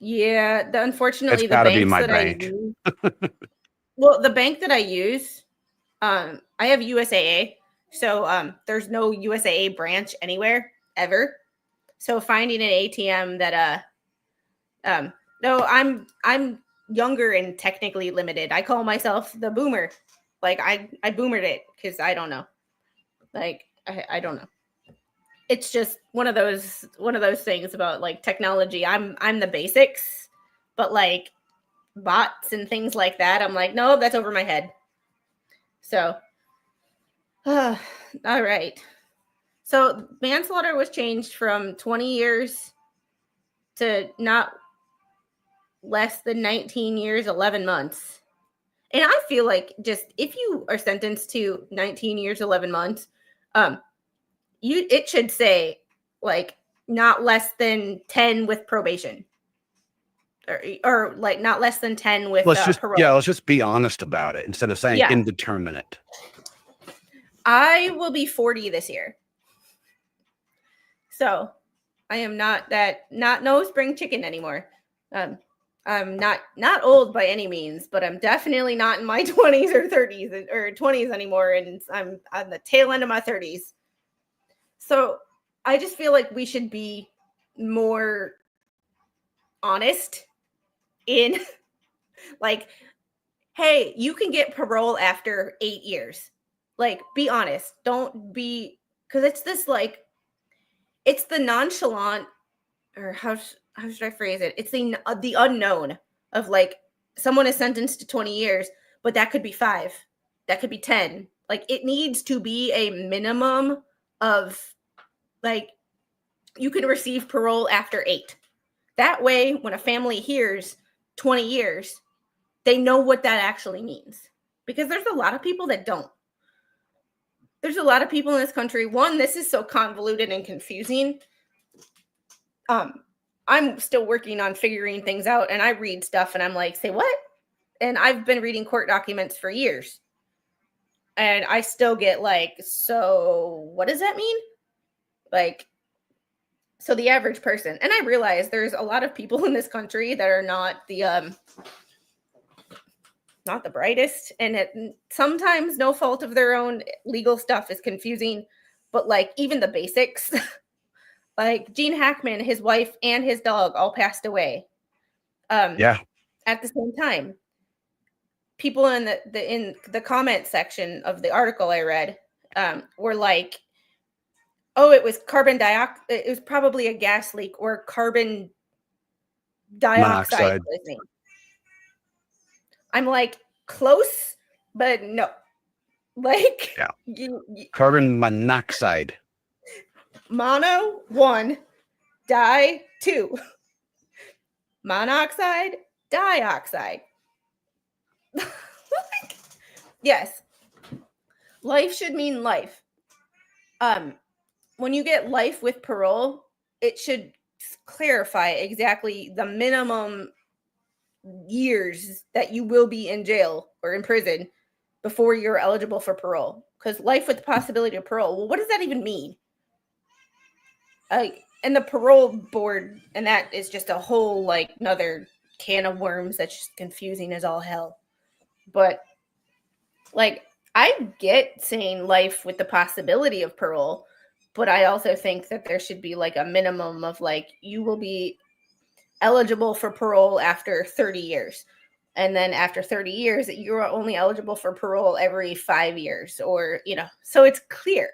Yeah, unfortunately, it's gotta be my bank. The bank that I use, I have USAA, so there's no USAA branch anywhere ever. So finding an ATM that no, I'm younger and technically limited. I call myself the boomer. Like, I boomered it because I don't know. Like, I don't know. It's just one of those things about like technology. I'm the basics, but like bots and things like that, I'm like, no, that's over my head. So, all right. So manslaughter was changed from 20 years to not less than 19 years, 11 months. And I feel like just if you are sentenced to 19 years, 11 months, it should say like not less than 10 with probation, or like not less than 10 with parole. Yeah, let's just be honest about it instead of saying indeterminate. I will be 40 this year, so I am not no spring chicken anymore. I'm not old by any means, but I'm definitely not in my 20s or 30s or 20s anymore, and I'm on the tail end of my 30s. So I just feel like we should be more honest in like, hey, you can get parole after 8 years. Like, be honest. Don't be, because it's this like, it's the nonchalant, or how should I phrase it? It's the unknown of like, someone is sentenced to 20 years, but that could be 5, that could be 10. Like, it needs to be a minimum of like, you can receive parole after 8. That way, when a family hears 20 years, they know what that actually means. Because there's a lot of people that don't. there's a lot of people in this country. One, this is so convoluted and confusing. I'm still working on figuring things out, and I read stuff and I'm like, say what? And I've been reading court documents for years. And I still get like, so what does that mean? Like, so the average person, and I realize there's a lot of people in this country that are not the brightest, and sometimes no fault of their own, legal stuff is confusing, but like even the basics, like Gene Hackman, his wife and his dog all passed away. Yeah. At the same time, people in the comment section of the article I read were like, oh, it was carbon dioxide. It was probably a gas leak or carbon dioxide poisoning. I'm like, close, but no. Like, yeah. Carbon monoxide. Mono, 1. Di, 2. Monoxide, dioxide. Yes. Life should mean life. When you get life with parole, it should clarify exactly the minimum years that you will be in jail or in prison before you're eligible for parole. Because life with the possibility of parole, well, what does that even mean? And the parole board, and that is just a whole like another can of worms that's just confusing as all hell. But like, I get saying life with the possibility of parole, but I also think that there should be like a minimum of like, you will be eligible for parole after 30 years. And then after 30 years, you're only eligible for parole every 5 years, or, so it's clear.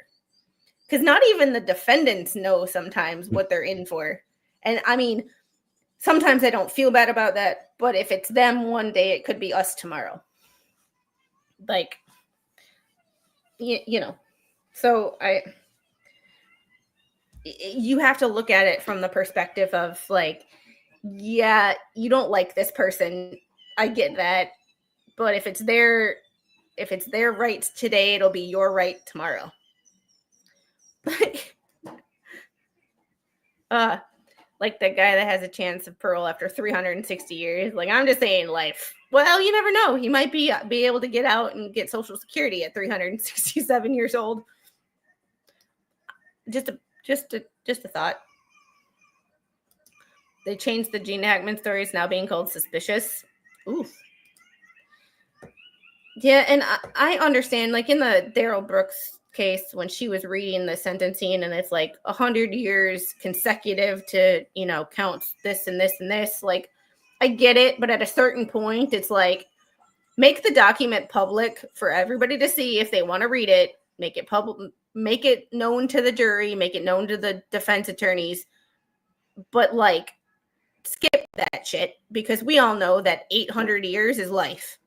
Because not even the defendants know sometimes what they're in for. And I mean, sometimes I don't feel bad about that, but if it's them one day, it could be us tomorrow. Like, so you have to look at it from the perspective of like, yeah, you don't like this person. I get that. But if it's their rights today, it'll be your right tomorrow. Like the guy that has a chance of parole after 360 years. Like, I'm just saying life. Well, you never know. He might be able to get out and get Social Security at 367 years old. Just a thought. They changed the Gene Hackman story. It's now being called Suspicious. Ooh. Yeah, and I understand, like in the Daryl Brooks case, when she was reading the sentencing and it's like 100 years consecutive to, count this and this and this. Like, I get it, but at a certain point, it's like, make the document public for everybody to see if they want to read it. Make it public, make it known to the jury, make it known to the defense attorneys. But like, skip that shit, because we all know that 800 years is life.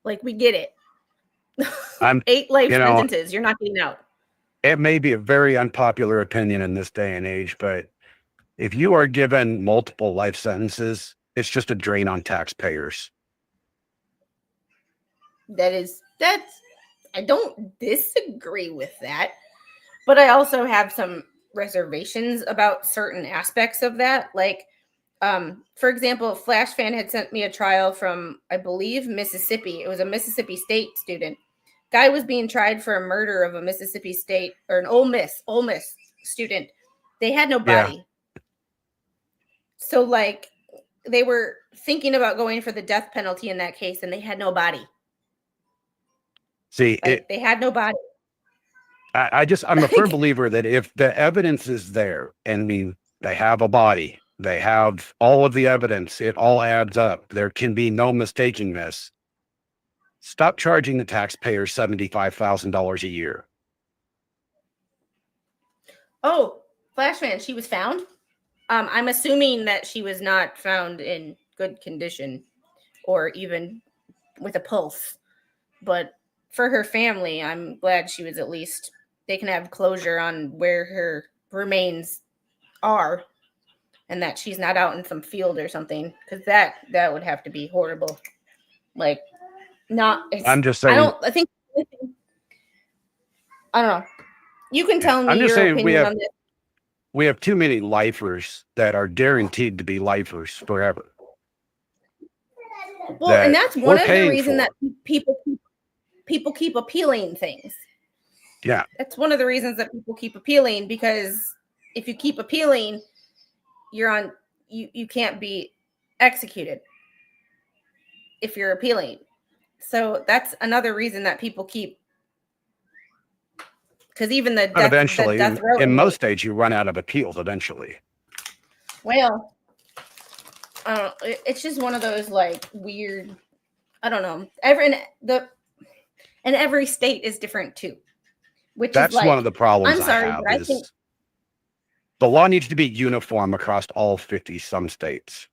Like, we get it. 8 life sentences, you're not getting out. It may be a very unpopular opinion in this day and age, but if you are given multiple life sentences, it's just a drain on taxpayers. I don't disagree with that, but I also have some reservations about certain aspects of that. Like, for example, Flash Fan had sent me a trial from, I believe, Mississippi. It was a Mississippi State student. Guy was being tried for a murder of a Mississippi State, or an Ole Miss student. They had no body. Yeah. So like, they were thinking about going for the death penalty in that case, and they had no body. See, they had no body. I'm a firm believer that if the evidence is there, and they have a body, they have all of the evidence, it all adds up, there can be no mistaking this. Stop charging the taxpayers $75,000 a year. Oh, Flash Fan, she was found? I'm assuming that she was not found in good condition or even with a pulse. But for her family, I'm glad she was, at least they can have closure on where her remains are and that she's not out in some field or something, because that would have to be horrible. Like, I'm just saying. I think I don't know. You can tell I'm me just your saying opinion on this. we have too many lifers that are guaranteed to be lifers forever. Well, and That that's one we're of the paying reasons for. that people keep appealing things. Yeah. That's one of the reasons that people keep appealing, because if you keep appealing, you can't be executed if you're appealing. So that's another reason that people keep, because even the But eventually, death row in most inmates, states, you run out of appeals eventually. well, it's just one of those like weird. I don't know. Every state is different too, which is That's one of like, the problems I'm I sorry, have but I think is the law needs to be uniform across all 50 some states.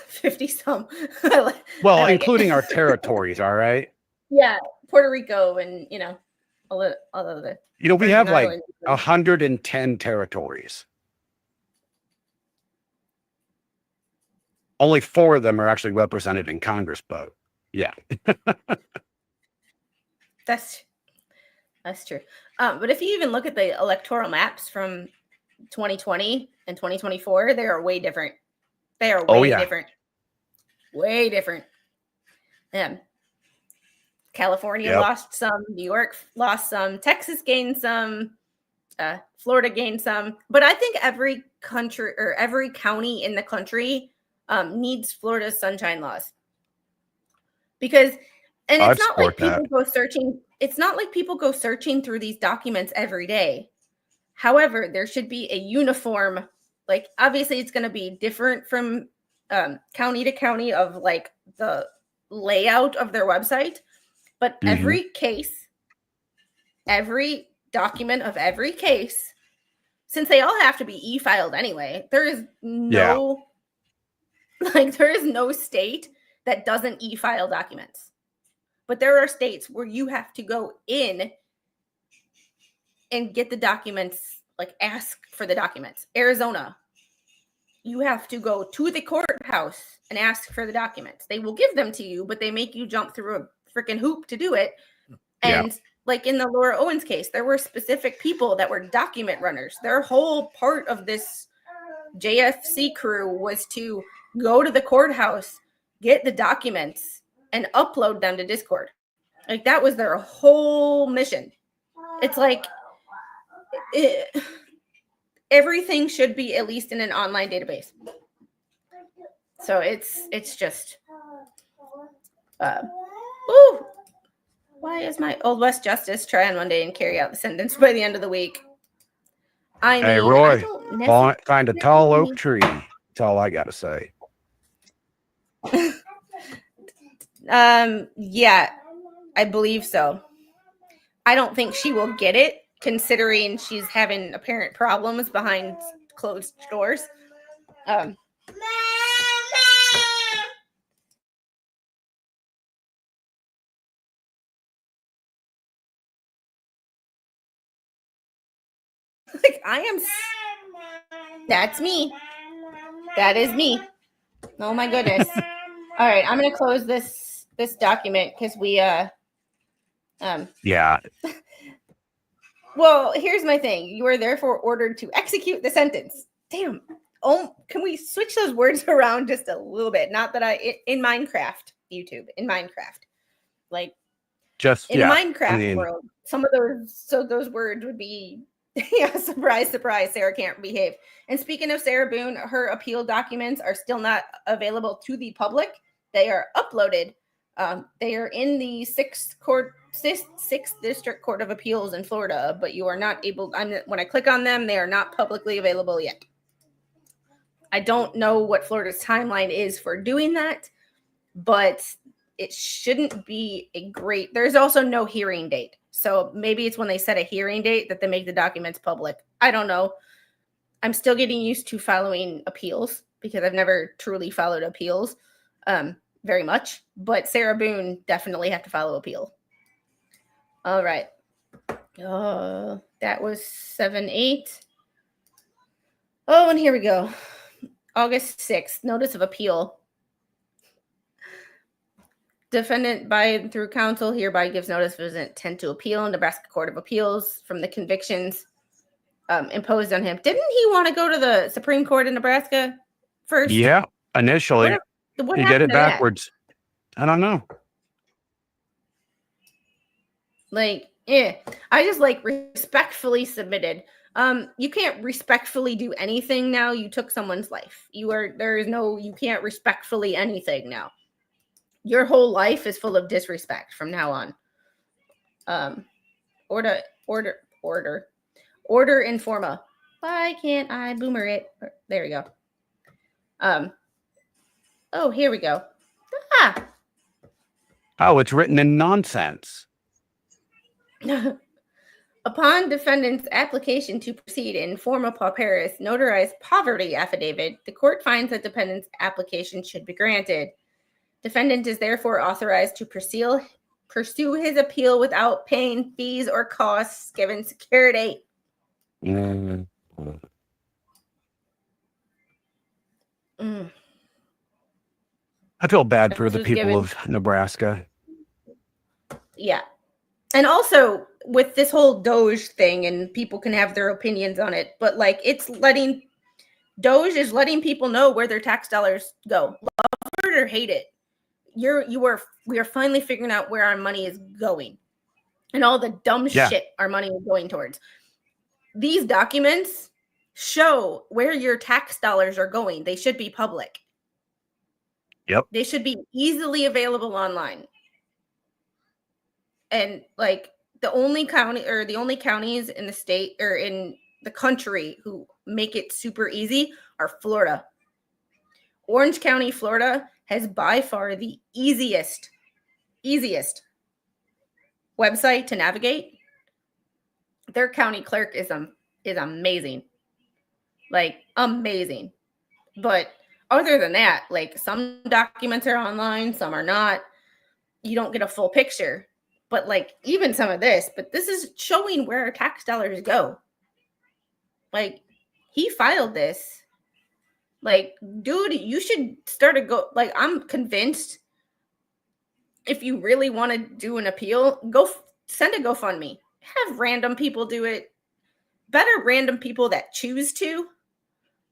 50 some. Well, I like including it. our territories, all right? Yeah, Puerto Rico and all of the We Virgin have like Islands. 110 territories. Only 4 of them are actually represented in Congress, but yeah. That's true. But if you even look at the electoral maps from 2020 and 2024, they are way different. They are Oh, way yeah. different. Way different. California Yep. lost some, New York lost some, Texas gained some, Florida gained some. But I think every country or every county in the country needs Florida's sunshine laws. Because, and I'd it's not like support people that. go searching. It's not like people go searching through these documents every day. However, there should be a uniform, like obviously it's going to be different from county to county of like the layout of their website, but every case, every document of every case, since they all have to be e-filed anyway, there is no state that doesn't e-file documents. But there are states where you have to go in and get the documents, like ask for the documents. Arizona, you have to go to the courthouse and ask for the documents. They will give them to you, but they make you jump through a freaking hoop to do it. And like in the Laura Owens case, there were specific people that were document runners. Their whole part of this JFC crew was to go to the courthouse, get the documents, and upload them to Discord. Like that was their whole mission. It's like everything should be at least in an online database. So it's just why is my Old West Justice trying one day and carry out the sentence by the end of the week? Hey, Roy, find a tall oak tree. That's all I got to say. Yeah, I believe so. I don't think she will get it, considering she's having apparent problems behind closed doors. Like that's me. That is me. Oh my goodness. All right, I'm gonna close this document because we Yeah. Well, here's my thing. You are therefore ordered to execute the sentence. Damn. Oh, can we switch those words around just a little bit? Not that in Minecraft, YouTube, in Minecraft. Like just in Minecraft world, some of those words would be surprise, surprise, Sarah can't behave. And speaking of Sarah Boone, her appeal documents are still not available to the public. They are uploaded. They are in the sixth district court of appeals in Florida, but you are not able. When I click on them, they are not publicly available yet. I don't know what Florida's timeline is for doing that, but it shouldn't be a great. There's also no hearing date, so maybe it's when they set a hearing date that they make the documents public. I don't know. I'm still getting used to following appeals because I've never truly followed appeals very much, but Sarah Boone definitely have to follow appeal. All right. That was 7/8. Oh, and here we go. August 6th, notice of appeal. Defendant by and through counsel hereby gives notice of his intent to appeal in Nebraska Court of Appeals from the convictions imposed on him. Didn't he want to go to the Supreme Court in Nebraska first? Yeah, initially. What He did happened it to that? backwards. I don't know. Like, I just like respectfully submitted. You can't respectfully do anything now. You took someone's life. You can't respectfully anything now. Your whole life is full of disrespect from now on. Order informa. Why can't I boomer it? There we go. Oh, here we go. Oh, it's written in nonsense. Upon defendant's application to proceed in forma pauperis notarized poverty affidavit, the court finds that defendant's application should be granted. Defendant is therefore authorized to pursue his appeal without paying fees or costs given security. Mm. I feel bad for the people of Nebraska. Yeah. And also with this whole Doge thing, and people can have their opinions on it, but like Doge is letting people know where their tax dollars go. Love it or hate it. We are finally figuring out where our money is going and all the dumb shit our money is going towards. These documents show where your tax dollars are going. They should be public. Yep. They should be easily available online. And like the only counties in the state or in the country who make it super easy are Florida. Orange County, Florida has by far the easiest website to navigate. Their county clerk is amazing. Like amazing. But other than that, like some documents are online, some are not. You don't get a full picture. But like even some of this, but this is showing where our tax dollars go. Like he filed this. Like, dude, you should start like I'm convinced if you really want to do an appeal, go send a GoFundMe. Have random people do it. Better random people that choose to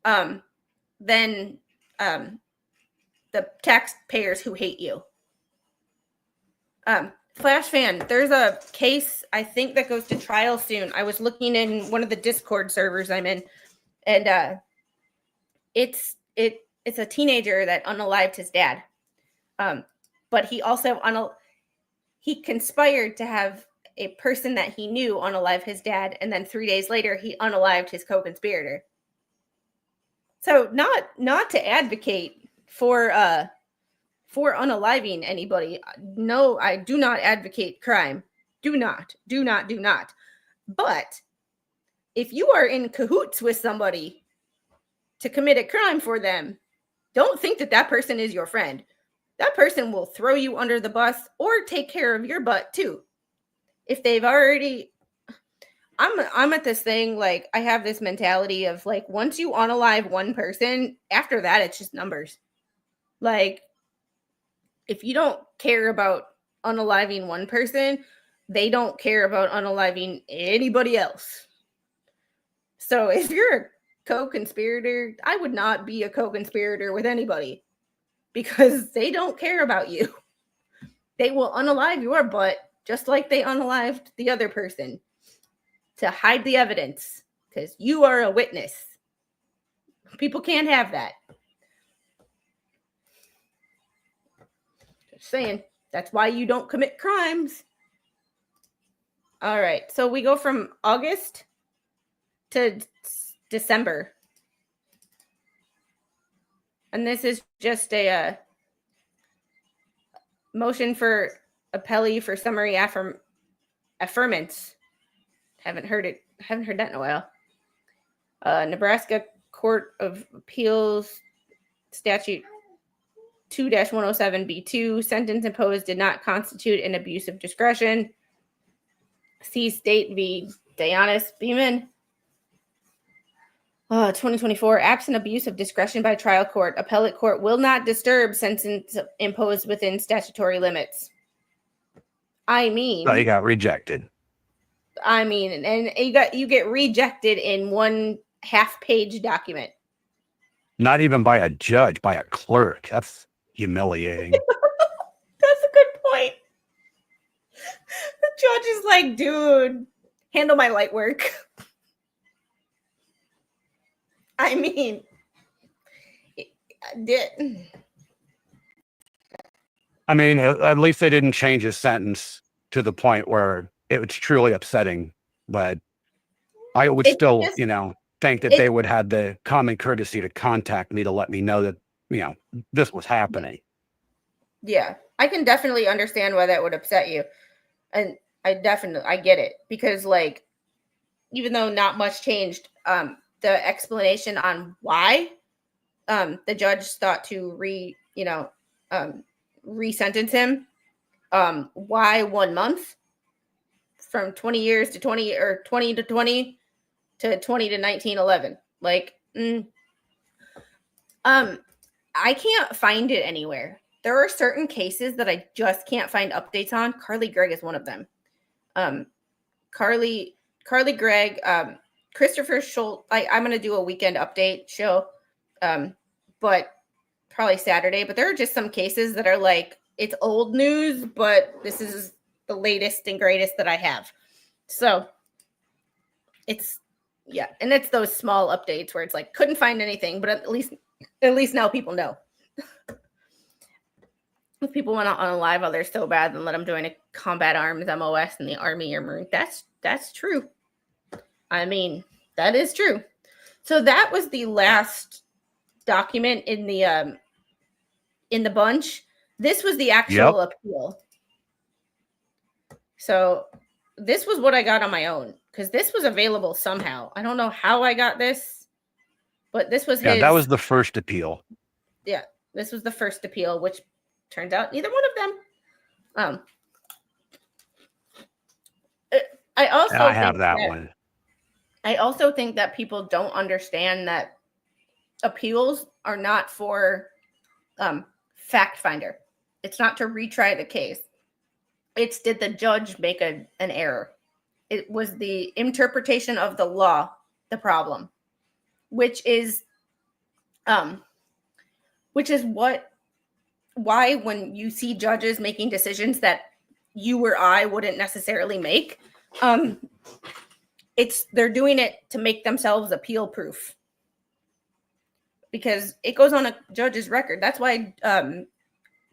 than the taxpayers who hate you. Flash fan, there's a case I think that goes to trial soon. I was looking in one of the Discord servers I'm in, and it's a teenager that unalived his dad. But he also he conspired to have a person that he knew unalive his dad, and then 3 days later he unalived his co-conspirator. So not to advocate for unaliving anybody. No, I do not advocate crime. Do not. But if you are in cahoots with somebody to commit a crime for them, don't think that person is your friend. That person will throw you under the bus or take care of your butt too. If they've already, I'm at this thing, like I have this mentality of like, once you unalive one person, after that, it's just numbers. Like, if you don't care about unaliving one person, they don't care about unaliving anybody else. So if you're a co-conspirator, I would not be a co-conspirator with anybody because they don't care about you. They will unalive your butt just like they unalived the other person to hide the evidence because you are a witness. People can't have that. Just saying. That's why you don't commit crimes. All right. So we go from August to December. And this is just a motion for appellee for summary affirmance. Haven't heard that in a while. Nebraska Court of Appeals statute 2-107B2, sentence imposed did not constitute an abuse of discretion. See State v. Dianis Beeman. 2024, absent abuse of discretion by trial court, appellate court will not disturb sentence imposed within statutory limits. I mean, So he got rejected. and you get rejected in one half-page document. Not even by a judge, by a clerk. That's humiliating. That's a good point. The judge is like, dude, handle my light work. I mean, at least they didn't change his sentence to the point where it was truly upsetting. But I would still, think that they would have the common courtesy to contact me to let me know that, this was happening. Yeah, I can definitely understand why that would upset you. And I get it. Because, like, even though not much changed, the explanation on why the judge thought to re-sentence him, why 1 month from 20 years to 20 or 20 to 20 to 20 to 1911. Like, I can't find it anywhere. There are certain cases that I just can't find updates on. Carly Gregg is one of them. Carly Gregg, Christopher Schultz. I'm going to do a weekend update show, but probably Saturday. But there are just some cases that are like, it's old news, but this is the latest and greatest that I have. So it's, and it's those small updates where it's like, couldn't find anything, but at least now people know. If people went out on a live, they're so bad, then let them join a combat arms MOS in the Army or Marine. That's true. I mean, that is true. So that was the last document in the bunch. This was the actual appeal. So this was what I got on my own, because this was available somehow. I don't know how I got this, but this was his. That was the first appeal. Yeah, this was the first appeal, which turns out neither one of them. I have that one. I also think that people don't understand that appeals are not for fact finder. It's not to retry the case. It's, did the judge make an error? It was the interpretation of the law, the problem, which is why when you see judges making decisions that you or I wouldn't necessarily make, they're doing it to make themselves appeal proof, because it goes on a judge's record. That's why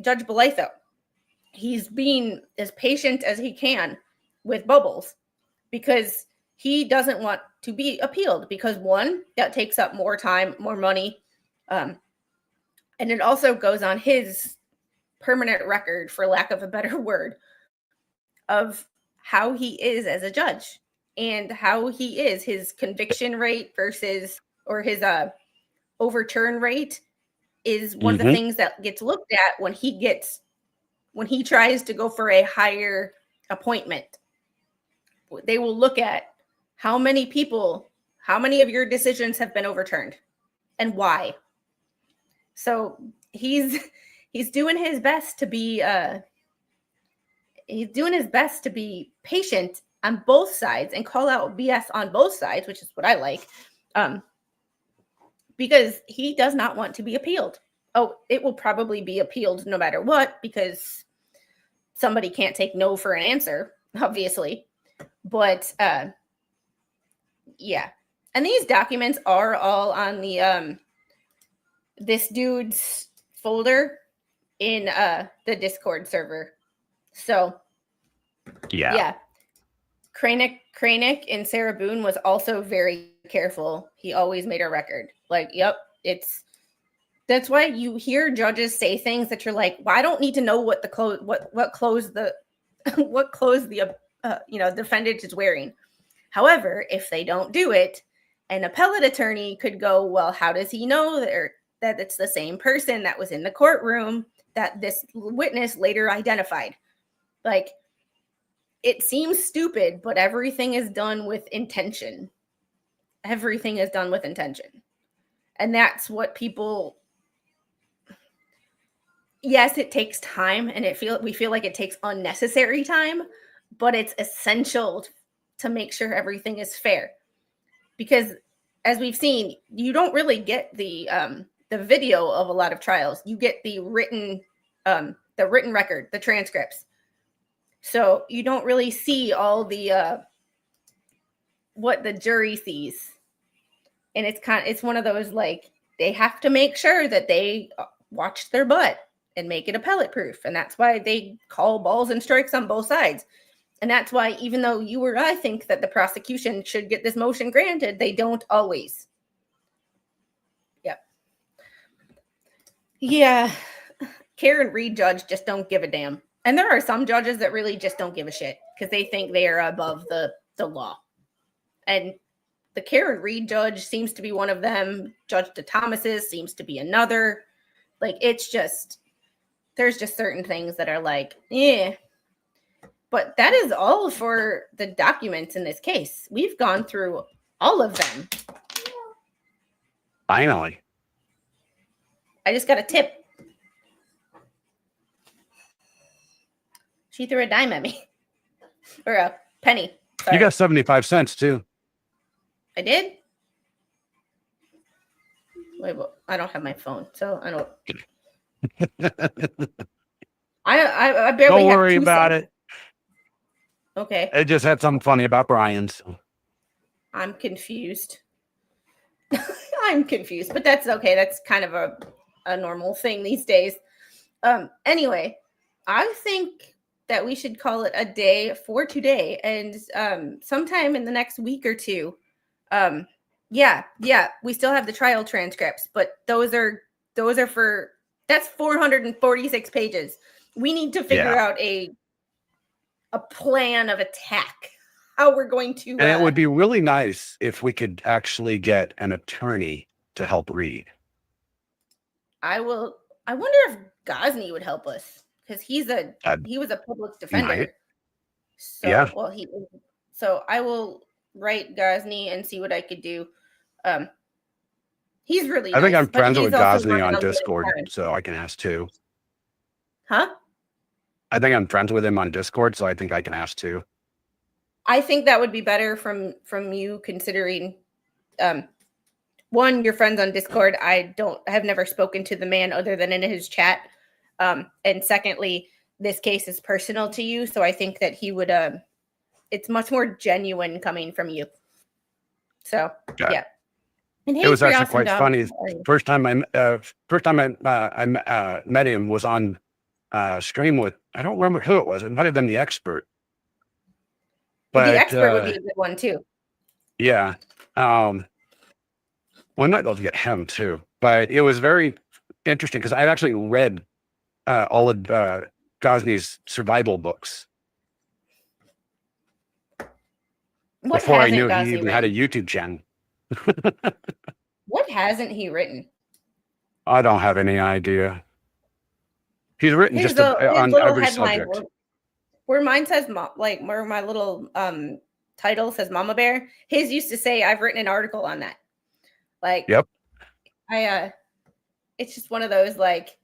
Judge Belatho, he's being as patient as he can with Bubbles, because he doesn't want to be appealed, because one, that takes up more time, more money, and it also goes on his permanent record, for lack of a better word, of how he is as a judge and how he is, his conviction rate versus, or his overturn rate is one of the things that gets looked at when he tries to go for a higher appointment. They will look at how many of your decisions have been overturned and why. So he's doing his best to be patient on both sides and call out BS on both sides, which is what I like, because he does not want to be appealed. Oh, it will probably be appealed no matter what, because somebody can't take no for an answer, obviously. But yeah, and these documents are all on the this dude's folder in the Discord server. So yeah. Kranick and Sarah Boone was also very careful. He always made a record. Like, that's why you hear judges say things that you're like, well, I don't need to know what clothes the defendant is wearing. However, if they don't do it, an appellate attorney could go, well, how does he know that it's the same person that was in the courtroom that this witness later identified? Like, it seems stupid, but everything is done with intention. everything is done with intention. And that's what people, yes, it takes time, and we feel like it takes unnecessary time, but it's essential to make sure everything is fair. Because as we've seen, you don't really get the video of a lot of trials. You get the written record, the transcripts. So you don't really see all the what the jury sees. And it's one of those, like, they have to make sure that they watch their butt and make it appellate proof. And that's why they call balls and strikes on both sides. And that's why, even though you or I think that the prosecution should get this motion granted, they don't always. Yep. Yeah. Karen Reed judge just don't give a damn. And there are some judges that really just don't give a shit because they think they are above the law. And the Karen Reed judge seems to be one of them. Judge Thomas's seems to be another. Like, it's just, there's just certain things that are like, eh. But that is all for the documents in this case. We've gone through all of them. Finally. I just got a tip. She threw a dime at me. Or a penny. Sorry. You got 75 cents too. I did? Wait, well, I don't have my phone, so I don't. I barely. Don't worry about it. Okay. It just had something funny about Brian. So. I'm confused. I'm confused, but that's okay. That's kind of a normal thing these days. Anyway, I think that we should call it a day for today, and sometime in the next week or two. Yeah, we still have the trial transcripts, but those are for, that's 446 pages. We need to figure out a plan of attack, how we're going to. And it would be really nice if we could actually get an attorney to help read. I wonder if Gosney would help us, because he was a public defender. Might. So, yeah. Well, so I will write Gosney and see what I could do. He's really I think nice, I'm friends with Gosney on on Discord, so I can ask too. Huh? I think I'm friends with him on Discord, so I think I can ask too. I think that would be better from you, considering one, your friends on Discord. I have never spoken to the man other than in his chat. And secondly, this case is personal to you, so I think that he would it's much more genuine coming from you. So yeah. And it was actually quite funny. First time I met him was on stream with, I don't remember who it was. It might have been the expert. But the expert would be a good one too. Yeah. Well, I might be able to get him too. But it was very interesting because I've actually read all of Gosney's survival books. Before I knew he even had a YouTube channel. What hasn't he written? I don't have any idea. He's written just on every subject. Where mine says, like, where my little title says Mama Bear, his used to say, I've written an article on that. Like, yep. It's just one of those, like,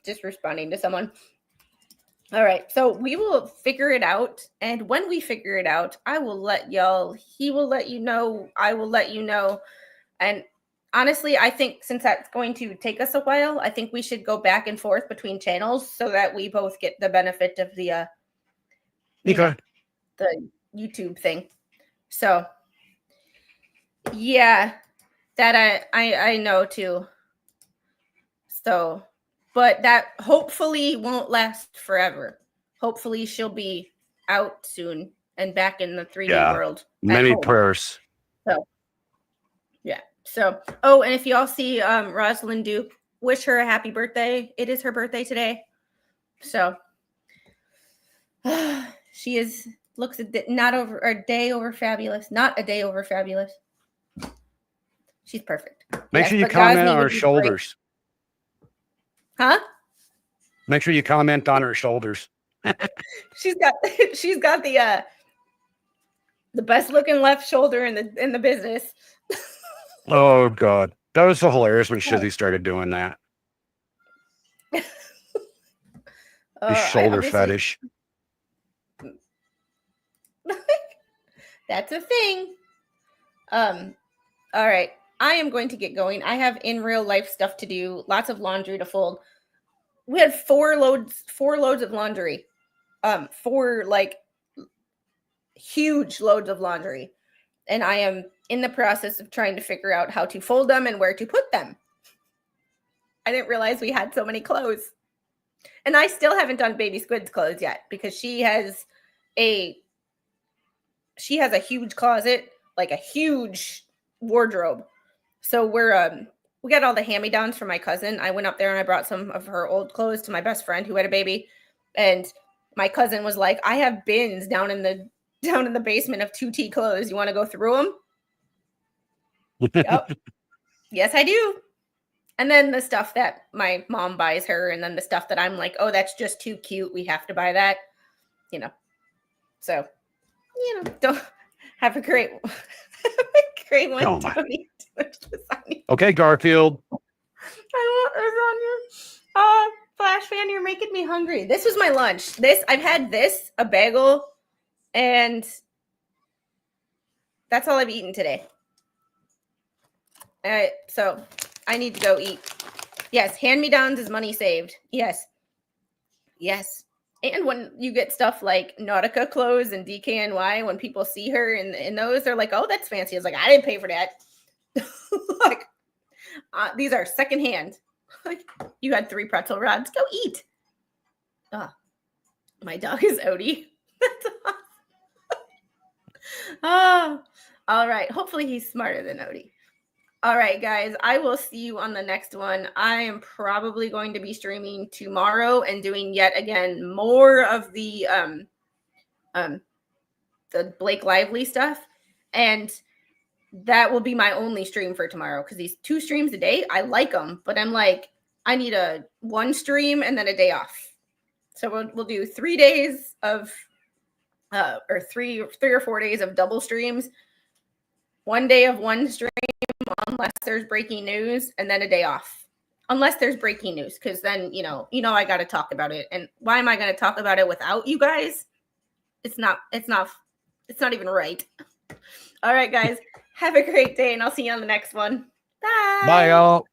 just responding to someone. All right, so we will figure it out, and when we figure it out, I will let y'all. He will let you know. I will let you know. And honestly, I think since that's going to take us a while, I think we should go back and forth between channels so that we both get the benefit of the the YouTube thing. So yeah, that I know too. So. But that hopefully won't last forever. Hopefully she'll be out soon and back in the 3D world. Many prayers. So, yeah. So, oh, and if y'all see Rosalind Duke, wish her a happy birthday. It is her birthday today. So, she looks a day over fabulous. Not a day over fabulous. She's perfect. Make sure you comment on her shoulders. Huh? Make sure you comment on her shoulders. She's got the best looking left shoulder in the business. Oh God, that was so hilarious when Shizzy started doing that. His shoulder fetish. That's a thing. All right. I am going to get going. I have in real life stuff to do, lots of laundry to fold. We had four loads of laundry. 4 like huge loads of laundry. And I am in the process of trying to figure out how to fold them and where to put them. I didn't realize we had so many clothes. And I still haven't done Baby Squid's clothes yet because she has a huge closet, like a huge wardrobe. So we got all the hand-me-downs from my cousin. I went up there and I brought some of her old clothes to my best friend who had a baby. And my cousin was like, I have bins down in the basement of 2T clothes. You want to go through them? Yep. Yes, I do. And then the stuff that my mom buys her, and then the stuff that I'm like, oh, that's just too cute. We have to buy that. So, don't have a great one, Oh, Tony. Okay, Garfield. I want lasagna. Flash fan, you're making me hungry. This was my lunch. I've had a bagel, and that's all I've eaten today. All right, so I need to go eat. Yes, hand-me-downs is money saved. Yes. And when you get stuff like Nautica clothes and DKNY, when people see her in those, they're like, oh, that's fancy. I was like, I didn't pay for that. Like, these are secondhand. Like, you had 3 pretzel rods. Go eat. My dog is Odie. That's awesome. All right. Hopefully he's smarter than Odie. All right, guys, I will see you on the next one. I am probably going to be streaming tomorrow and doing yet again more of the Blake Lively stuff. And that will be my only stream for tomorrow because these 2 streams a day, I like them, but I'm like, I need a 1 stream and then a day off. So we'll do 3 days of or 3 or 4 days of double streams, 1 day of 1 stream unless there's breaking news, and then a day off unless there's breaking news, because then I got to talk about it. And why am I going to talk about it without you guys? It's not even right. All right, guys, have a great day, and I'll see you on the next one. Bye. Bye, y'all.